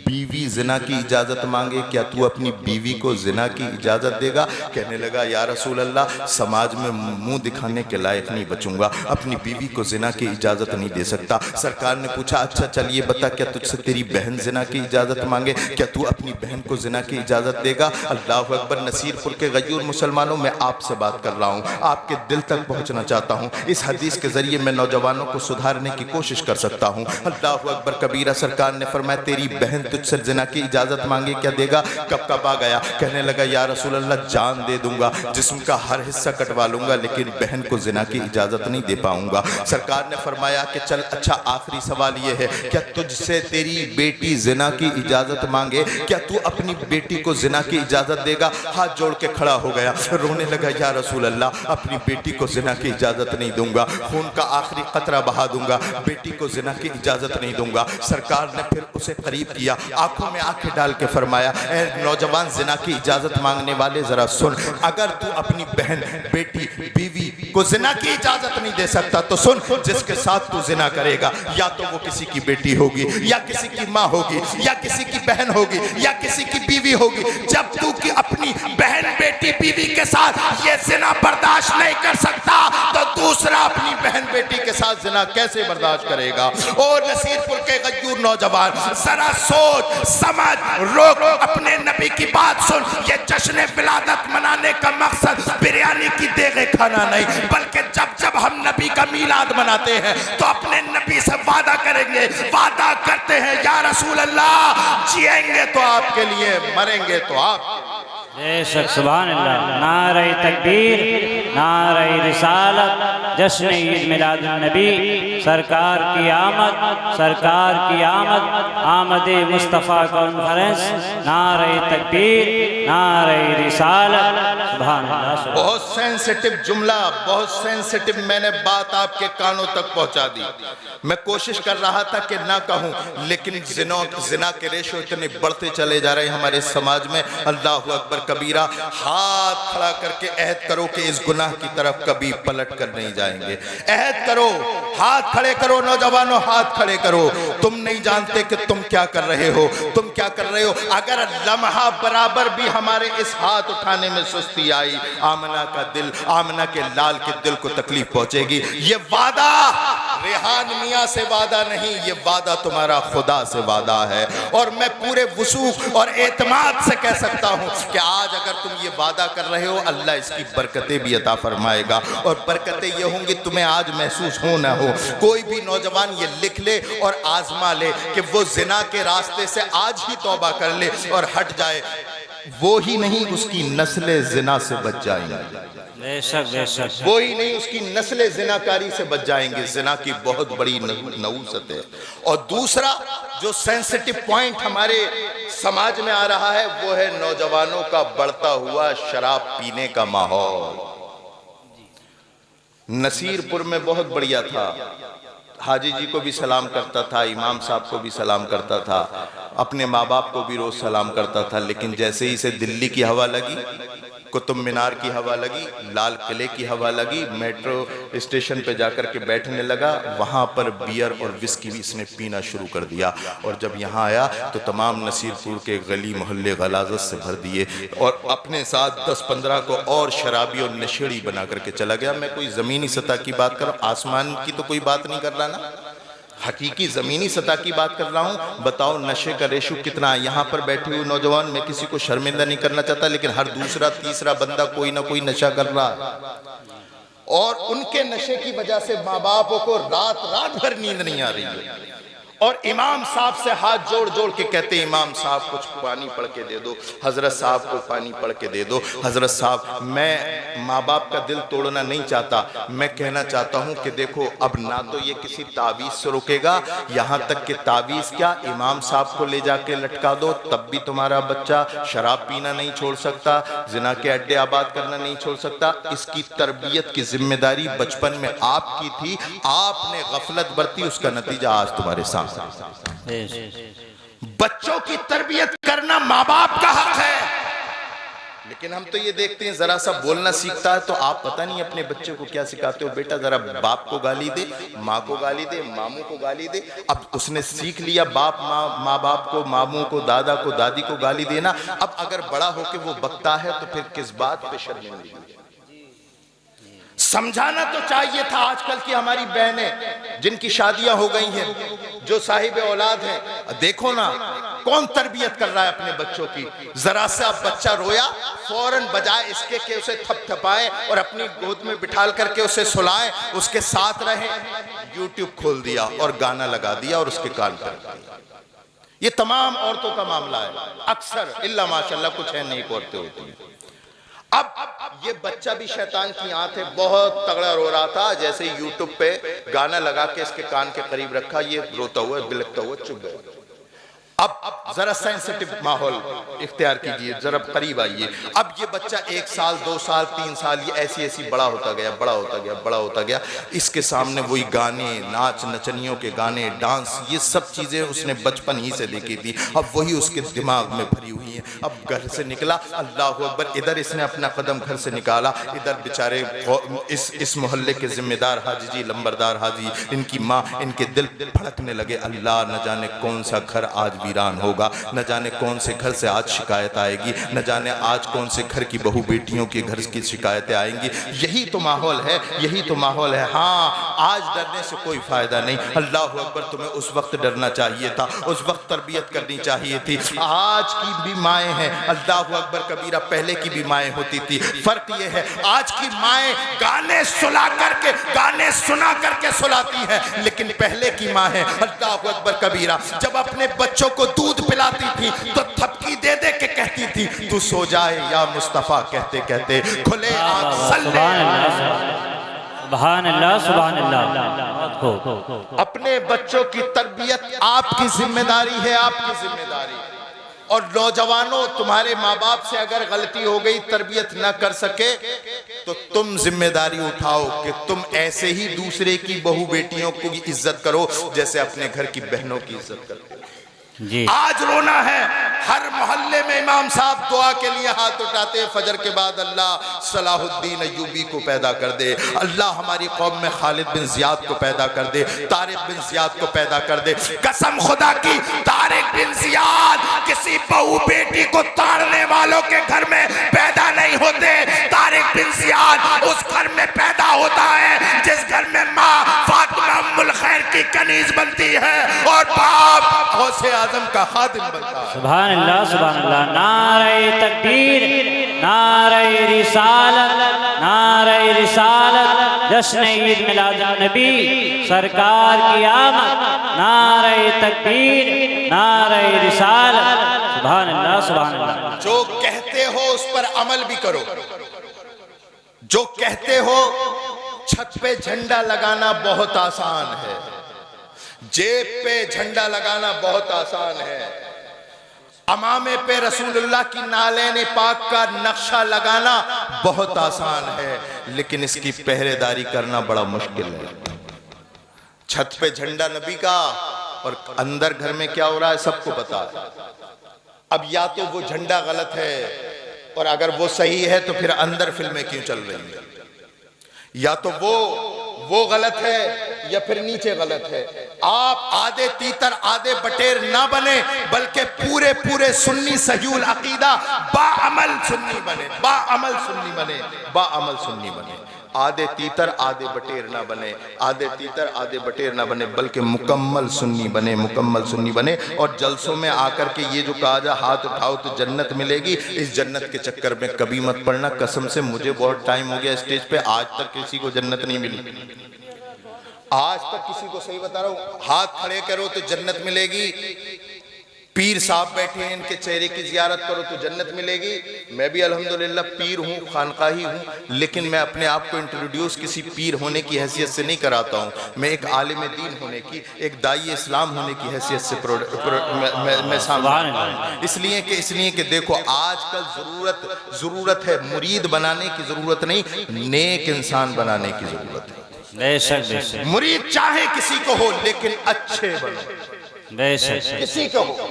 बीवी बीवी जिना की इजाज़त मांगे, क्या तू अपनी बीवी को जिना की इजाज़त देगा? कहने लगा या रसूल अल्लाह, समाज में मुंह दिखाने के लायक नहीं बचूंगा, अपनी बीवी को जिना की इजाज़त नहीं दे सकता। सरकार ने पूछा अच्छा चलिए बता, क्या तुझसे तेरी बहन जिना की इजाज़त मांगे, क्या तू अपनी बहन को जिना की इजाज़त देगा? अल्लाह अकबर। नसीरपुर के गयूर मुसलमानों, मैं आपसे बात कर रहा हूँ, आपके दिल तक पहुँचना चाहता हूँ। इस हदीस के ज़रिए मैं नौजवानों को सुधारने की कोशिश कर सकता हूँ। अल्लाह अकबर कबीरा। सरकार ने फरमाया तेरी बहन तुझसे जिना की इजाज़त मांगे, क्या देगा? कब कब आ गया? कहने लगा या रसूल अल्लाह, जान दे दूंगा, जिस्म का हर हिस्सा कटवा लूंगा, लेकिन बहन को जिना की इजाज़त नहीं दे पाऊंगा। सरकार ने फरमाया कि चल अच्छा, आखिरी सवाल ये है, क्या तुझसे तेरी बेटी जिना की इजाज़त मांगे, क्या तू अपनी बेटी को जिना की इजाज़त देगा? हाथ जोड़ के खड़ा हो गया, रोने लगा या रसूल अल्लाह, अपनी बेटी को जिना की इजाज़त नहीं दूंगा, खून का आखिरी कतरा बहा दूंगा, बेटी को जिना की इजाज़त नहीं दूंगा। सरकार ने फिर उसे करीब किया, आंखों में आंखें डाल के फरमाया ए नौजवान जिना की इजाज़त मांगने वाले, जरा सुन, अगर तू अपनी बहन, बेटी, बीवी को जिना की इजाज़त नहीं दे सकता तो सुन, जिसके साथ तू जिना करेगा या तो वो किसी की बेटी होगी, या किसी की माँ होगी, या किसी की बहन होगी, या किसी की बीवी होगी। जब तू की अपनी बहन, बेटी, बीवी के साथ ये जिना बर्दाश्त नहीं कर सकता तो दूसरा अपनी बहन, बेटी के साथ जिना कैसे बर्दाश्त करेगा? और नसीरपुर के गयूर नौजवान, जरा सोच समझ, रोक, अपने नबी की बात सुन। ये जश्न विलादत मनाने का मकसद बिरयानी की देगे खाना नहीं, बल्कि जब जब हम नबी का मीलाद मनाते हैं तो अपने नबी से वादा करेंगे, वादा करते हैं या रसूल अल्लाह, जिएंगे तो आपके लिए, मरेंगे तो आप। बेशक सुभान अल्लाह। नारे तकबीर, नारे रिसालत, जश्न ईद मिलादुन नबी, सरकार की आमद, सरकार की आमद, आमद मुस्तफ़ा कॉन्फ्रेंस, नारे तकबीर, नारे रिसालत, सुभान अल्लाह। बहुत सेंसिटिव जुमला, बहुत सेंसिटिव, मैंने बात आपके कानों तक पहुंचा दी। मैं कोशिश कर रहा था कि ना कहूं, लेकिन जिना के रेशो इतने बढ़ते चले जा रहे हैं हमारे समाज में। अल्लाह अकबर कबीरा। हाथ खड़ा करके अहद करो कि इस गुनाह की तरफ कभी पलट कर नहीं जाएंगे। अहद करो, हाथ खड़े करो नौजवानों, हाथ खड़े करो। तुम नहीं जानते कि तुम क्या कर रहे हो, तुम क्या कर रहे हो। अगर लम्हा बराबर भी हमारे इस हाथ उठाने में सुस्ती आई, आमना का दिल, आमना के लाल के दिल को तकलीफ पहुंचेगी। ये वादा रेहान मियां से वादा नहीं, ये वादा तुम्हारा खुदा से वादा है। और मैं पूरे वसूख और एतमाद से कह सकता हूं कि आज अगर तुम ये वादा कर रहे हो, अल्लाह इसकी बरकतें भी अता फरमाएगा। और बरकतें ये होंगी तुम्हें आज महसूस हो ना हो। कोई भी नौजवान ये लिख ले और आजमा ले कि वो जिना के रास्ते से आज ही तौबा कर ले और हट जाए, वो ही नहीं उसकी नस्लें जिना से बच जाएंगी। बेशक बेशक, वो ही नहीं उसकी नस्लें जिनाकारी से बच जाएंगे। जिना की बहुत बड़ी नऊसत है। और दूसरा जो सेंसिटिव पॉइंट हमारे समाज में आ रहा है वो है नौजवानों का बढ़ता हुआ शराब पीने का माहौल। नसीरपुर में बहुत बढ़िया था, हाजी जी को भी सलाम करता था, इमाम साहब को भी सलाम करता था, अपने माँ बाप को भी रोज सलाम करता था। लेकिन जैसे ही इसे दिल्ली की हवा लगी, कुतुब मीनार की हवा लगी, लाल किले की हवा लगी, मेट्रो स्टेशन पे जाकर के बैठने लगा, वहाँ पर बियर और विस्की भी इसने पीना शुरू कर दिया। और जब यहाँ आया तो तमाम नसीरपुर के गली मोहल्ले गलाजत से भर दिए और अपने साथ 10-15 को और शराबी और नशेड़ी बना करके चला गया। मैं कोई ज़मीनी सतह की बात कर रहा हूँ, आसमान की तो कोई बात नहीं कर रहा ना, हकीकी ज़मीनी सतह की बात कर रहा हूँ। बताओ नशे का रेशो कितना है। यहाँ पर बैठे हुए नौजवान, मैं किसी को शर्मिंदा नहीं करना चाहता, लेकिन हर दूसरा तीसरा बंदा कोई ना कोई नशा कर रहा है। और उनके नशे की वजह से माँ बापों को रात रात भर नींद नहीं आ रही है। और इमाम साहब से हाथ जोड़ जोड़ के कहते हैं, इमाम साहब कुछ पानी पढ़ के दे दो, हजरत साहब को पानी पढ़ के दे दो। हजरत साहब, मैं माँ बाप का दिल तोड़ना नहीं चाहता, मैं कहना चाहता हूँ कि देखो अब ना तो ये किसी तावीज़ से रोकेगा, यहाँ तक कि तावीज़ क्या, इमाम साहब को ले जाके लटका दो, तब भी तुम्हारा बच्चा शराब पीना नहीं छोड़ सकता, जिना के अड्डे आबाद करना नहीं छोड़ सकता। इसकी तरबियत की जिम्मेदारी बचपन में आपकी थी, आपने गफलत बरती, उसका नतीजा आज तुम्हारे सामने। बच्चों की तरबियत करना माँ बाप का हक है। लेकिन हम तो ये देखते हैं जरा सा बोलना सीखता है तो आप पता नहीं अपने बच्चे को क्या सिखाते हो। बेटा जरा बाप को गाली दे, माँ को गाली दे, मामू को गाली दे। अब उसने सीख लिया बाप माँ बाप को, मामू को, दादा को, दादी को गाली देना। अब अगर बड़ा होके वो बकता है तो फिर किस बात पे शर्मिंदगी? समझाना तो चाहिए था। आजकल की हमारी बहनें जिनकी शादियां हो गई हैं, जो साहिब औलाद हैं, देखो ना कौन तरबियत कर रहा है अपने बच्चों की। जरा सा बच्चा रोया, फौरन बजाय इसके कि उसे थपथपाए और अपनी गोद में बिठाल करके उसे सुलाए, उसके साथ रहे, यूट्यूब खोल दिया और गाना लगा दिया और उसके कान पर दिया। ये तमाम औरतों का मामला है अक्सर, इल्ला माशाल्लाह कुछ है नेक औरतें होती हैं। अब ये बच्चा भी शैतान की आंत है, बहुत तगड़ा रो रहा था, जैसे यूट्यूब पे गाना लगा के इसके कान के करीब रखा, ये रोता हुआ बिलखता हुआ चुप गया। अब जरा सेंसिटिव माहौल इख्तियार कीजिए, जरा करीब आइए। अब ये बच्चा 1 साल 2 साल 3 साल ये ऐसी ऐसी बड़ा होता गया, बड़ा होता गया, बड़ा होता गया। इसके सामने वही गाने, नाच नचनियों के गाने, डांस, ये सब चीजें उसने बचपन ही से देखी थी, अब वही उसके दिमाग में भरी हुई हैं। अब घर से निकला, अल्लाह अकबर, इधर इसने अपना कदम घर से निकाला, इधर बेचारे इस मोहल्ले के जिम्मेदार हाजी जी, लंबरदार हाजी, इनकी माँ, इनके दिल भड़कने लगे। अल्लाह न जाने कौन सा घर आज वीरान होगा, न जाने कौन से घर से आज शिकायत आएगी, न जाने आज कौन से घर की बहू बेटियों के घर की शिकायतें आएंगी। यही तो माहौल है, यही तो माहौल है। हाँ, आज डरने से कोई फायदा नहीं। अल्लाह अकबर, तुम्हें उस वक्त डरना चाहिए था, उस वक्त तरबियत करनी चाहिए थी। आज की भी माएँ हैं, अल्लाह अकबर कबीरा, पहले की भी माएँ होती थी। फर्क ये है आज की माएँ गाने सुला करके, गाने सुना करके सुलाती हैं, लेकिन पहले की माँ है अल्लाह अकबर कबीरा, जब अपने बच्चों को दूध पिलाती थी तो थपकी दे दे के कहती थी तू सो जाए या मुस्तफा, कहते कहते खुले आंख सल्ले। सुभान अल्लाह, सुभान अल्लाह। अपने बच्चों की तरबियत आपकी जिम्मेदारी है, आपकी जिम्मेदारी। और नौजवानों, तुम्हारे माँ बाप से अगर गलती हो गई, तरबियत न कर सके, तो तुम जिम्मेदारी उठाओ कि तुम ऐसे ही दूसरे की बहू बेटियों को इज्जत करो जैसे अपने घर की बहनों की इज्जत करते हो। जी। आज रोना है, हर मोहल्ले में इमाम साहब दुआ के लिए हाथ उठाते हैं फजर के बाद, अल्लाह सलाहुद्दीन अय्यूबी को पैदा कर दे, अल्लाह हमारी कौम में खालिद बिन जियाद को पैदा कर दे, तारिक बिन जियाद को पैदा कर दे। कसम खुदा की, तारिक बिन जियाद किसी बहू बेटी को ताड़ने वालों के घर में पैदा नहीं होते। तारिक बिन जियाद उस घर में पैदा होता है जिस घर में माँ फातिमा उम्मुल खैर की कनीज बनती है और बाप गौसे आजम का खादिम बनता है। सुभान अल्लाह, सुभान अल्लाह। नारे तकबीर, नारे रिसालत, नारे रिसालत, जश्न ईद मिलादुन नबी, सरकार की आमद, नारे तकबीर, नारे रिसालत। सुभान अल्लाह, सुभान अल्लाह। जो कहते हो उस पर अमल भी करो। जो कहते हो छत पे झंडा लगाना बहुत आसान है, जेब पे झंडा लगाना बहुत आसान है, अमामे पे रसूलुल्लाह की नालेन पाक का नक्शा लगाना बहुत आसान है, लेकिन इसकी पहरेदारी करना बड़ा मुश्किल है। छत पे झंडा नबी का और अंदर घर में क्या हो रहा है सबको पता है। अब या तो वो झंडा गलत है और अगर वो सही है तो फिर अंदर फिल्में क्यों चल रही हैं, या तो वो गलत है या फिर नीचे गलत है। आप आधे तीतर आधे बटेर ना बने, बल्कि पूरे पूरे सुन्नी सहीउल अकीदा बाअमल सुन्नी बने, बाअमल सुन्नी बने, बाअमल सुन्नी बने। आधे तीतर आधे बटेर ना बने, आधे तीतर आधे बटेर ना बने, बल्कि मुकम्मल सुन्नी बने, मुकम्मल सुन्नी बने। और जलसों में आकर के ये जो कहा जा हाथ उठाओ तो जन्नत मिलेगी, इस जन्नत के चक्कर में कभी मत पड़ना। कसम से मुझे बहुत टाइम हो गया स्टेज पे, आज तक किसी को जन्नत नहीं मिली। आज तक किसी को, सही बता रहा हूँ, हाथ खड़े करो तो जन्नत मिलेगी, पीर साहब बैठे हैं इनके चेहरे की जियारत करो तो जन्नत मिलेगी। मैं भी अल्हम्दुलिल्लाह पीर हूँ, खानकाही हूँ, लेकिन मैं अपने आप को इंट्रोड्यूस किसी पीर होने की हैसियत से नहीं कराता हूँ। मैं एक आलिम दीन होने की, एक दाई इस्लाम होने की हैसियत से मैं सामने, इसलिए कि देखो आजकल ज़रूरत है मुरीद बनाने की ज़रूरत नहीं, नेक इंसान बनाने की ज़रूरत है। बेशक बेशक। मुरीद चाहे किसी को हो लेकिन अच्छे बनो, बेशक। किसी को हो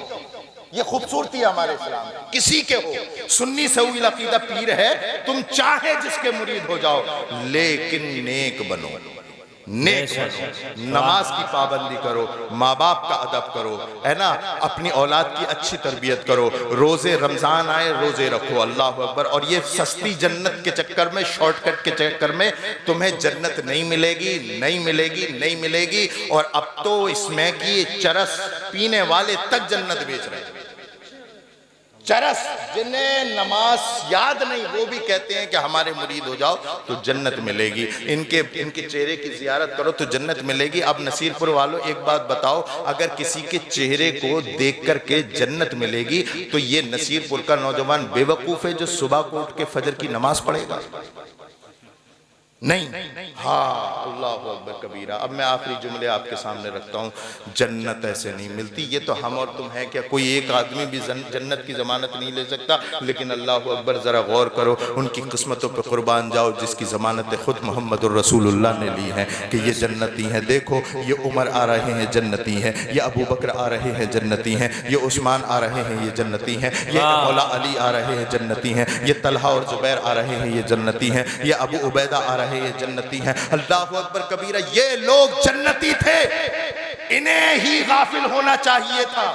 ये खूबसूरती है हमारे इस्लाम में। किसी के हो, सुन्नी सऊदी अकीदा पीर है, तुम चाहे जिसके मुरीद हो जाओ, लेकिन नेक बनो, नेक बनो, नमाज की पाबंदी करो, माँ बाप का अदब करो, है ना, अपनी औलाद की अच्छी तरबियत करो, रोजे रमजान आए रोजे रखो, अल्लाह अकबर। और ये सस्ती जन्नत के चक्कर में, शॉर्टकट के चक्कर में तुम्हें जन्नत नहीं मिलेगी, नहीं मिलेगी, नहीं मिलेगी। और अब तो इसमें कि चरस पीने वाले तक जन्नत बेच रहे हैं। चरस, जिन्हें नमाज याद नहीं, वो भी कहते हैं कि हमारे मुरीद हो जाओ तो जन्नत मिलेगी, इनके चेहरे की जियारत करो तो जन्नत मिलेगी। अब नसीरपुर वालों एक बात बताओ, अगर किसी के चेहरे को देख करके जन्नत मिलेगी तो ये नसीरपुर का नौजवान बेवकूफ है जो सुबह को उठ के फजर की नमाज पढ़ेगा? नहीं। हाँ, अल्लाह अकबर कबीरा। अब मैं आखिरी जुमले आपके सामने रखता हूँ। जन्नत ऐसे नहीं मिलती, ये तो हम और तुम हैं क्या? कोई एक आदमी भी जन्नत की जमानत नहीं ले सकता। लेकिन अल्लाह अकबर, ज़रा गौर करो, उनकी किस्मतों पे कुर्बान जाओ जिसकी ज़मानत खुद मोहम्मद रसूलुल्लाह ने ली है कि ये जन्नती हैं। देखो, ये उमर आ रहे हैं, जन्नती हैं। ये अबू बकर आ रहे हैं, जन्नती हैं। ये उस्मान आ रहे हैं, ये जन्नती हैं। ये मौला अली आ रहे हैं, जन्नती हैं। ये तलहा और जुबैर आ रहे हैं, ये जन्नती हैं। ये अबू उबैदा आ रहे, ये जन्नती हैं। अल्लाहु अकबर कबीरा। ये लोग जन्नती थे, इन्हें ही गाफिल होना चाहिए था,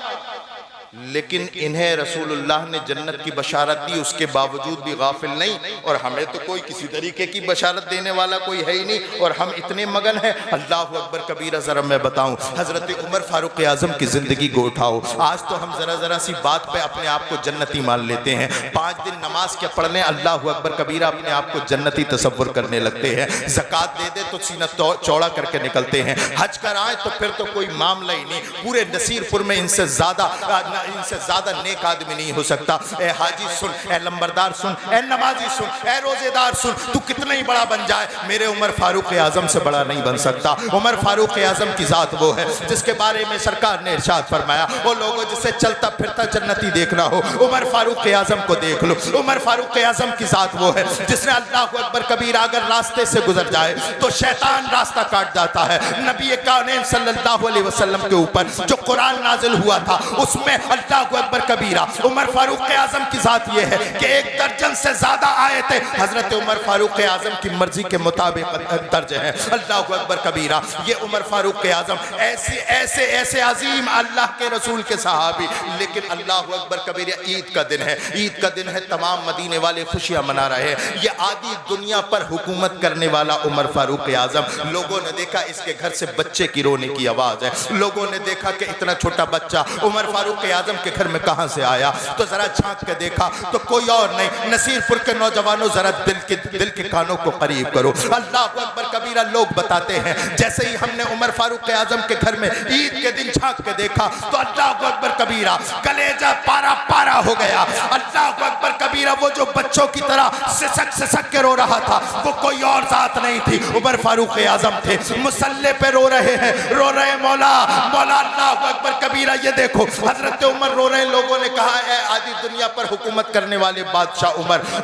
लेकिन इन्हें रसूलुल्लाह ने जन्नत की बशारत दी, उसके बावजूद भी गाफिल नहीं। और हमें तो कोई किसी तरीके की बशारत देने वाला कोई है ही नहीं, और हम इतने मगन हैं। अल्लाहु अकबर कबीरा। जरा मैं बताऊं, हजरत उमर फारूक आजम की जिंदगी को उठाओ। आज तो हम जरा सी बात पे अपने आप को जन्नती मान लेते हैं। 5 दिन नमाज के पढ़ने, अल्लाहु अकबर कबीरा, अपने आप को जन्नती तसव्वुर करने लगते हैं। ज़कात दे दे तो सीना चौड़ा करके निकलते हैं। हज कराए तो फिर तो कोई मामला ही नहीं। पूरे नसीरपुर में इनसे ज्यादा नेक आदमी नहीं हो सकता। ए हाजी सुन, ए लंबरदार सुन, ए नमाजी सुन, ए रोजेदार सुन, तू कितना ही बड़ा बन जाए, मेरे उमर फारूक आजम से बड़ा नहीं बन सकता। उमर फारूक आजम की जात वो है जिसके बारे में सरकार ने इरशाद फरमाया, वो लोगों जिसे चलता फिरता जन्नती देखना हो, उमर फारूक आजम को देख लो। उमर फारूक आजम की जात वो है जिसने अल्लाह अकबर कबीरा अगर रास्ते से गुजर जाए तो शैतान रास्ता काट जाता है। नबी काऊनैन सल्लल्लाहु अलैहि वसल्लम के ऊपर जो कुरान नाजिल हुआ था, उसमें अल्लाह अकबर कबीरा उमर फारूक आजम की जात ये है कि 1 दर्जन से ज्यादा आयतें हजरत उमर फारूक आजम की मर्जी के मुताबिक दर्ज हैं। अल्लाह अकबर कबीरा। ये उमर फारूक आजम ऐसे अजीम अल्लाह के रसूल के सहाबी। लेकिन अल्लाह अकबर कबीरा, ईद का दिन है, ईद का दिन है, तमाम मदीने वाले खुशियां मना रहे हैं। ये आदि दुनिया पर हुकूमत करने वाला उमर फारूक आजम, लोगों ने देखा इसके घर से बच्चे की रोने की आवाज है। लोगों ने देखा कि इतना छोटा बच्चा उमर फारूक आजम के घर में कहां से आया, तो जरा झांक के देखा तो कोई और नहीं, नसीरपुर के नौजवानों जरा दिल के कानों को करीब करो। अल्लाह अकबर कबीरा। लोग बताते हैं जैसे ही हमने उमर फारूक आजम के घर में ईद के दिन झांक के देखा तो अल्लाह अकबर कबीरा कलेजा पारा पारा हो गया। अल्लाह अकबर कबीरा। वो जो बच्चों की तरह सिसक के रो रहा था, वो कोई और जात नहीं थी, उमर फारूक आजम थे। मुसल्ले पे रो रहे हैं, रो रहे मौला मौला। अल्लाह अकबर कबीरा। ये देखो हजरत उमर रो रहे हैं। लोगों ने कहा है आदि दुनिया पर हुकूमत करने वाले बादशाह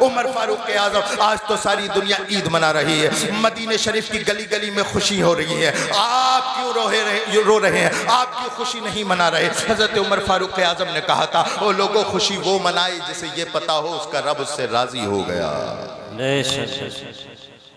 उमर फारूक आजम। आज तो सारी दुनिया ईद मना रही है, मदीने शरीफ की गली गली में खुशी हो रही है, आप क्यों रो रहे हैं, आप क्यों खुशी नहीं मना रहे? हजरत उमर फारूक आजम ने कहा था, वो लोगों खुशी वो मनाए जिसे ये पता हो उसका रब उससे राजी हो गया।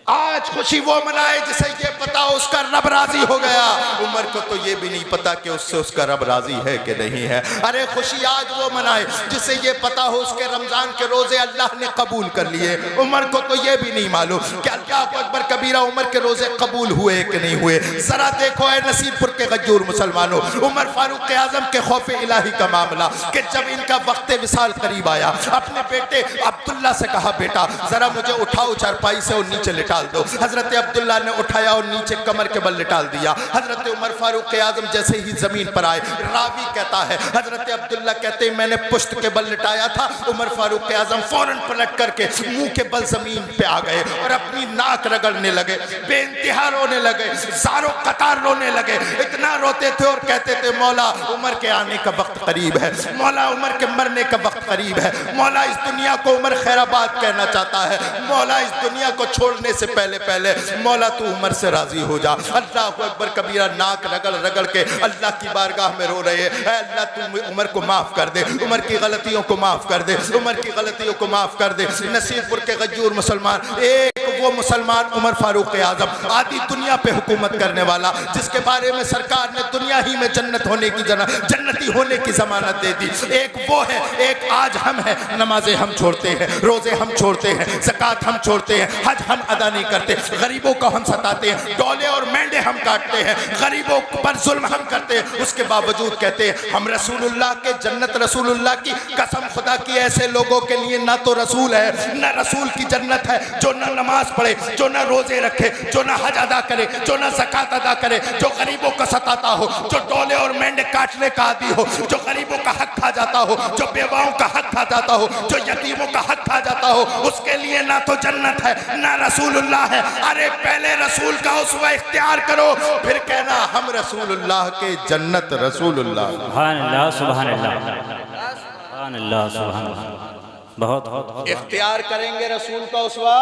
आज खुशी वो मनाए जिसे ये पता हो उसका रब राजी हो गया। उमर को तो ये भी नहीं पता कि उससे उसका रब राजी है कि नहीं है। अरे खुशी आज वो मनाए जिसे ये पता हो उसके रमजान के रोजे अल्लाह ने कबूल कर लिए। उमर को तो ये भी नहीं मालूम कि अल्लाह अकबर कबीरा उमर के रोजे कबूल हुए कि नहीं हुए। जरा देखो है नसीरपुर के गज्जूर मुसलमानों, उमर फारूक आजम के खौफ इलाही का मामला कि जब इनका वक्त विसाल करीब आया, अपने बेटे अब्दुल्ला से कहा, बेटा जरा मुझे उठाओ चारपाई से और नीचे लिटा दो। हजरत अब्दुल्ला ने उठाया और नीचे कमर के बल लिटाल दिया। हजरत उमर फारूक आजम जैसे ही जमीन पर आए, रावी कहता है हजरत अब्दुल्ला कहते मैंने पुश्त के बल लिटाया था, उमर फारूक आजम फौरन पलट करके मुंह के बल जमीन पे आ गए और अपनी नाक रगड़ने लगे, बेइंतहा रोने लगे, ज़ारो कतार रोने लगे। इतना रोते थे और कहते थे मौला उमर के आने का वक्त करीब है, मौला उमर के मरने का वक्त करीब है, मौला इस दुनिया को उमर खैराबाद कहना चाहता है, मौला इस दुनिया को छोड़ने से पहले पहले मौला तू उमर से राजी हो जा। अल्लाह अकबर कबीरा नाक रगड़ रगड़ के अल्लाह की बारगाह में रो रहे हैं, अल्लाह तू उमर को माफ कर दे, उमर की गलतियों को माफ कर दे, उमर की गलतियों को माफ कर दे। नसीरपुर के गज्जूर मुसलमान, एक वो मुसलमान उमर फारूक आजम आदि दुनिया पे हुकूमत करने वाला, जिसके बारे में सरकार ने दुनिया ही में जन्नत होने की जन्नती होने की जमानत दे दी, एक वो है, एक आज हम है। नमाजें हम छोड़ते हैं, रोजे हम छोड़ते हैं, ज़कात हम छोड़ते हैं, हज हम अदा नहीं करते, गरीबों को हम सताते हैं, डोले और मेंढे हम काटते हैं, गरीबों पर जुल्म हम करते हैं, उसके बावजूद कहते हैं हम रसूलुल्लाह के जन्नत, रसूलुल्लाह की कसम खुदा की ऐसे लोगों के लिए ना तो रसूल है ना रसूल की जन्नत है, जो ना नमाज पढ़े, जो ना रोजे रखे, जो ना हज अदा करे, जो ना ज़कात अदा करे, जो गरीबों को सताता हो, जो डोले और मेंढे काटने का आदी हो, जो गरीबों का हक खा जाता हो, जो बेवाओं का हक खा जाता हो, जो यतीमों का हक खा जाता हो, उसके लिए ना तो जन्नत है ना रसूलुल्लाह है। अरे पहले रसूल का उसवा इख्तियार करो, फिर कहना हम रसूलुल्लाह के जन्नत रसूलुल्लाह। सुभान अल्लाह, सुभान अल्लाह, सुभान अल्लाह, सुभान अल्लाह। बहुत इख्तियार करेंगे रसूल का उसवा।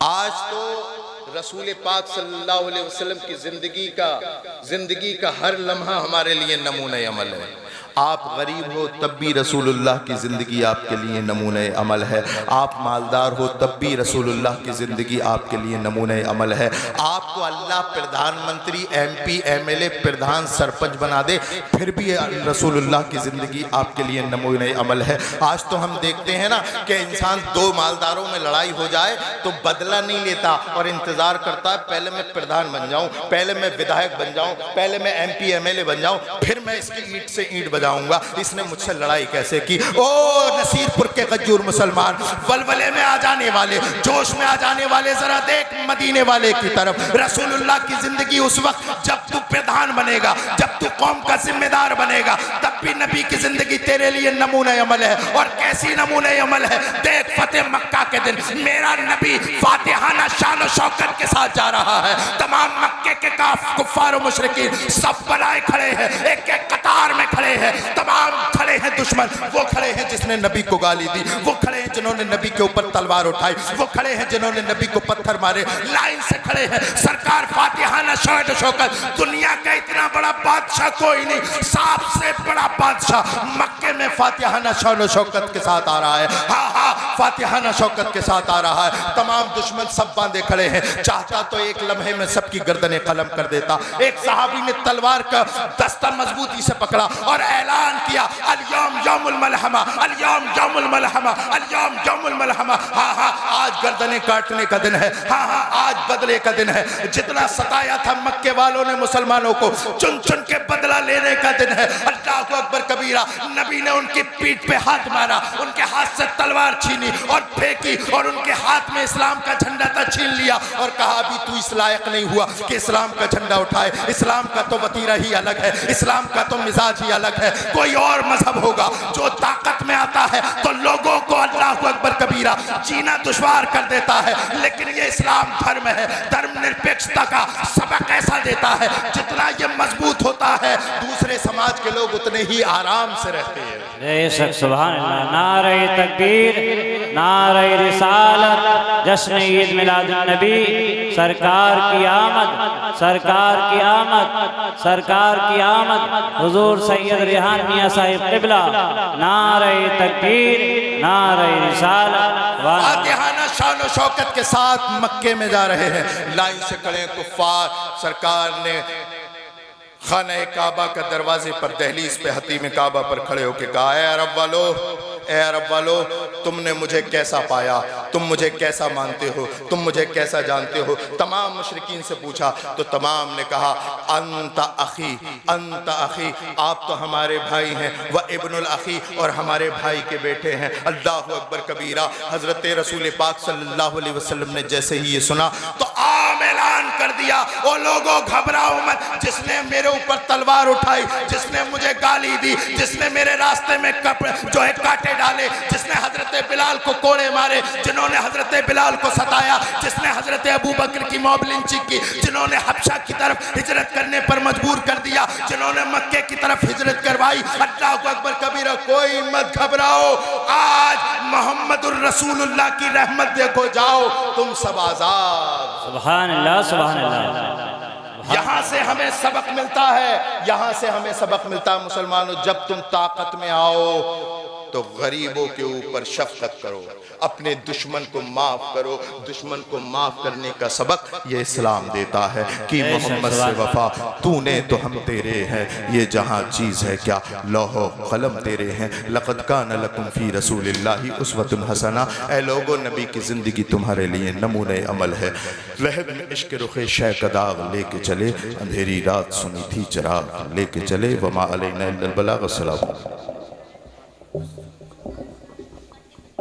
आज तो रसूल पाक सल्लल्लाहु अलैहि वसल्लम की जिंदगी का हर लम्हा हमारे लिए नमूने अमल है। आप गरीब हो तब भी रसूलुल्लाह की ज़िंदगी आपके लिए नमूने अमल है, आप मालदार हो तब भी रसूलुल्लाह की ज़िंदगी आपके लिए नमूने अमल है। आपको अल्लाह प्रधानमंत्री, MP, MLA, प्रधान, सरपंच बना दे, फिर भी रसूलुल्लाह की ज़िंदगी आपके लिए नमूने अमल है। आज तो हम देखते हैं ना कि इंसान दो मालदारों में लड़ाई हो जाए तो बदला नहीं लेता और इंतज़ार करता है पहले मैं प्रधान बन जाऊँ, पहले मैं विधायक बन जाऊँ, पहले मैं MP, MLA बन जाऊँ, फिर मैं इसकी ईंट से ईंट जाऊंगा। इसने मुझसे लड़ाई कैसे की? ओ नसीरपुर के गज्जूर मुसलमान, वलवले में आ जाने वाले, जोश में आ जाने वाले, जरा देख मदीने वाले की तरफ। रसूलुल्लाह की जिंदगी उस वक्त जब तू प्रधान बनेगा, जब तू कौम का जिम्मेदार बनेगा, तब भी नबी की जिंदगी तेरे लिए नमूने अमल है। और कैसी नमूने अमल है? देख फतेह मक्का के दिन मेरा नबी फातिहाना शान और शौकत के साथ जा रहा है, तमाम मक्के के कुफ्फार और मुशरिकीन सब बनाए खड़े हैं, एक एक कतार में खड़े हैं, तमाम खड़े हैं दुश्मन। वो खड़े हैं जिसने नबी को गाली दी, वो खड़े हैं जिन्होंने नबी के ऊपर तलवार उठाई, वो खड़े हैं जिन्होंने नबी को पत्थर मारे, लाइन से खड़े हैं। सरकार फातिहाना शान और शौकत, दुनिया का इतना बड़ा बादशाह कोई नहीं, सबसे बड़ा बादशाह मक्के में फातिहाना शान और शौकत के साथ आ रहा है। हाँ हाँ, फातिहाना शौकत के साथ आ रहा है। तमाम दुश्मन सब बांधे खड़े हैं, चाहता तो एक लम्हे में सबकी गर्दनें कलम कर देता। एक सहाबी ने तलवार का दस्ता मजबूती से पकड़ा और ऐलान किया, अल-यौम यौमुल मलहमा, अल-यौम यौमुल मलहमा, अल-यौम यौमुल मलहमा। हाँ हाँ, आज गर्दनें काटने का दिन है, हाँ हाँ, आज बदले का दिन है। जितना सताया था मक्के वालों ने मुसलमानों को, चुन चुन के बदला लेने का दिन है। अल्लाह अकबर कबीरा। नबी ने उनकी पीठ पे हाथ मारा, उनके हाथ से तलवार छीनी और फेंकी, और उनके हाथ में इस्लाम का झंडा था, छीन लिया और कहा अभी तू इस लायक नहीं हुआ कि इस्लाम का झंडा उठाए। इस्लाम का तो वतीरा ही अलग है, इस्लाम का तो मिजाज ही अलग है। कोई और मजहब होगा जो ताकत में आता है तो लोगों को अल्लाह अकबर कबीरा जीना दुश्वार कर देता है, लेकिन ये इस्लाम धर्म है, धर्मनिरपेक्षता का सबक ऐसा देता है, जितना ये मजबूत होता है दूसरे समाज के लोग उतने ही आराम से रहते हैं। बेशक, सुभान अल्लाह। नारे तकबीर, नारे रिसालत, जश्न ईद मिलादुन नबी, सरकार की आमद, सरकार की आमद, सरकार की आमद, हुजूर सैयद रिहान मियां साहिब क़िबला। नारे तकबीर, नारे रिसालत। फातिहाना शान और शौकत के साथ मक्के में जा रहे हैं, लाइन से खड़े कुफ्फार। सरकार ने खाना काबा का दरवाजे पर, दहलीज पे, हतीम काबा पर खड़े होकर कहा, ए अरब वालो, ए अरब वालो, तुमने मुझे कैसा पाया, तुम मुझे कैसा मानते हो, तुम मुझे कैसा जानते हो? तमाम मुशरिकीन से पूछा तो तमाम ने कहा अंता अखी, अंता अखी, आप तो हमारे भाई हैं, व इब्नुल अखी, और हमारे भाई के बेटे हैं। अल्लाहु अकबर कबीरा। हजरत रसूल पाक सल्लल्लाहु अलैहि वसल्लम ने जैसे ही ये सुना तो आम ऐलान कर दिया, ओ लोगों घबराओ मत, जिसने मेरे ऊपर तलवार उठाई, जिसने मुझे गाली दी, जिसने मेरे रास्ते में जो है काटे डाले, जिसने हजरत बिलाल को कोड़े मारे, जिन्होंने हजरत बिलाल को सताया, जिसने हजरत अबू बकर की मॉब लिंचिंग की, जिन्होंने हबशा की तरफ हिजरत करने पर मजबूर कर दिया, जिन्होंने मक्के की तरफ हिजरत करवाई। अल्लाह को अकबर कबीरा, कोई मत घबराओ, आज मोहम्मदुर रसूलुल्लाह की रहमत देखो, जाओ तुम सब आजाद। सुभान अल्लाह, सुभान अल्लाह। यहां से हमें सबक मिलता है, यहां से हमें सबक मिलता है मुसलमानों, जब तुम ताकत में आओ तो गरीबों के ऊपर शफकत करो, अपने दुश्मन को माफ करो। दुश्मन को माफ करने का सबक ये इस्लाम देता है कि मोहम्मद से वफा, तूने तो हम तेरे हैं, ये जहां चीज़ है क्या लौहो कलम तेरे हैं। लक़द कान लकुम फ़ी रसूलिल्लाहि उस्वतुन हसना, ऐ लोगो नबी की ज़िंदगी तुम्हारे लिए नमूने अमल है। रहब में इश्क़ रुख़े शय का दाग लेके चले, अंधेरी रात सुनी थी चिराग लेके चले, वमा अलैना इल्लल बलाग। अस्सलाम।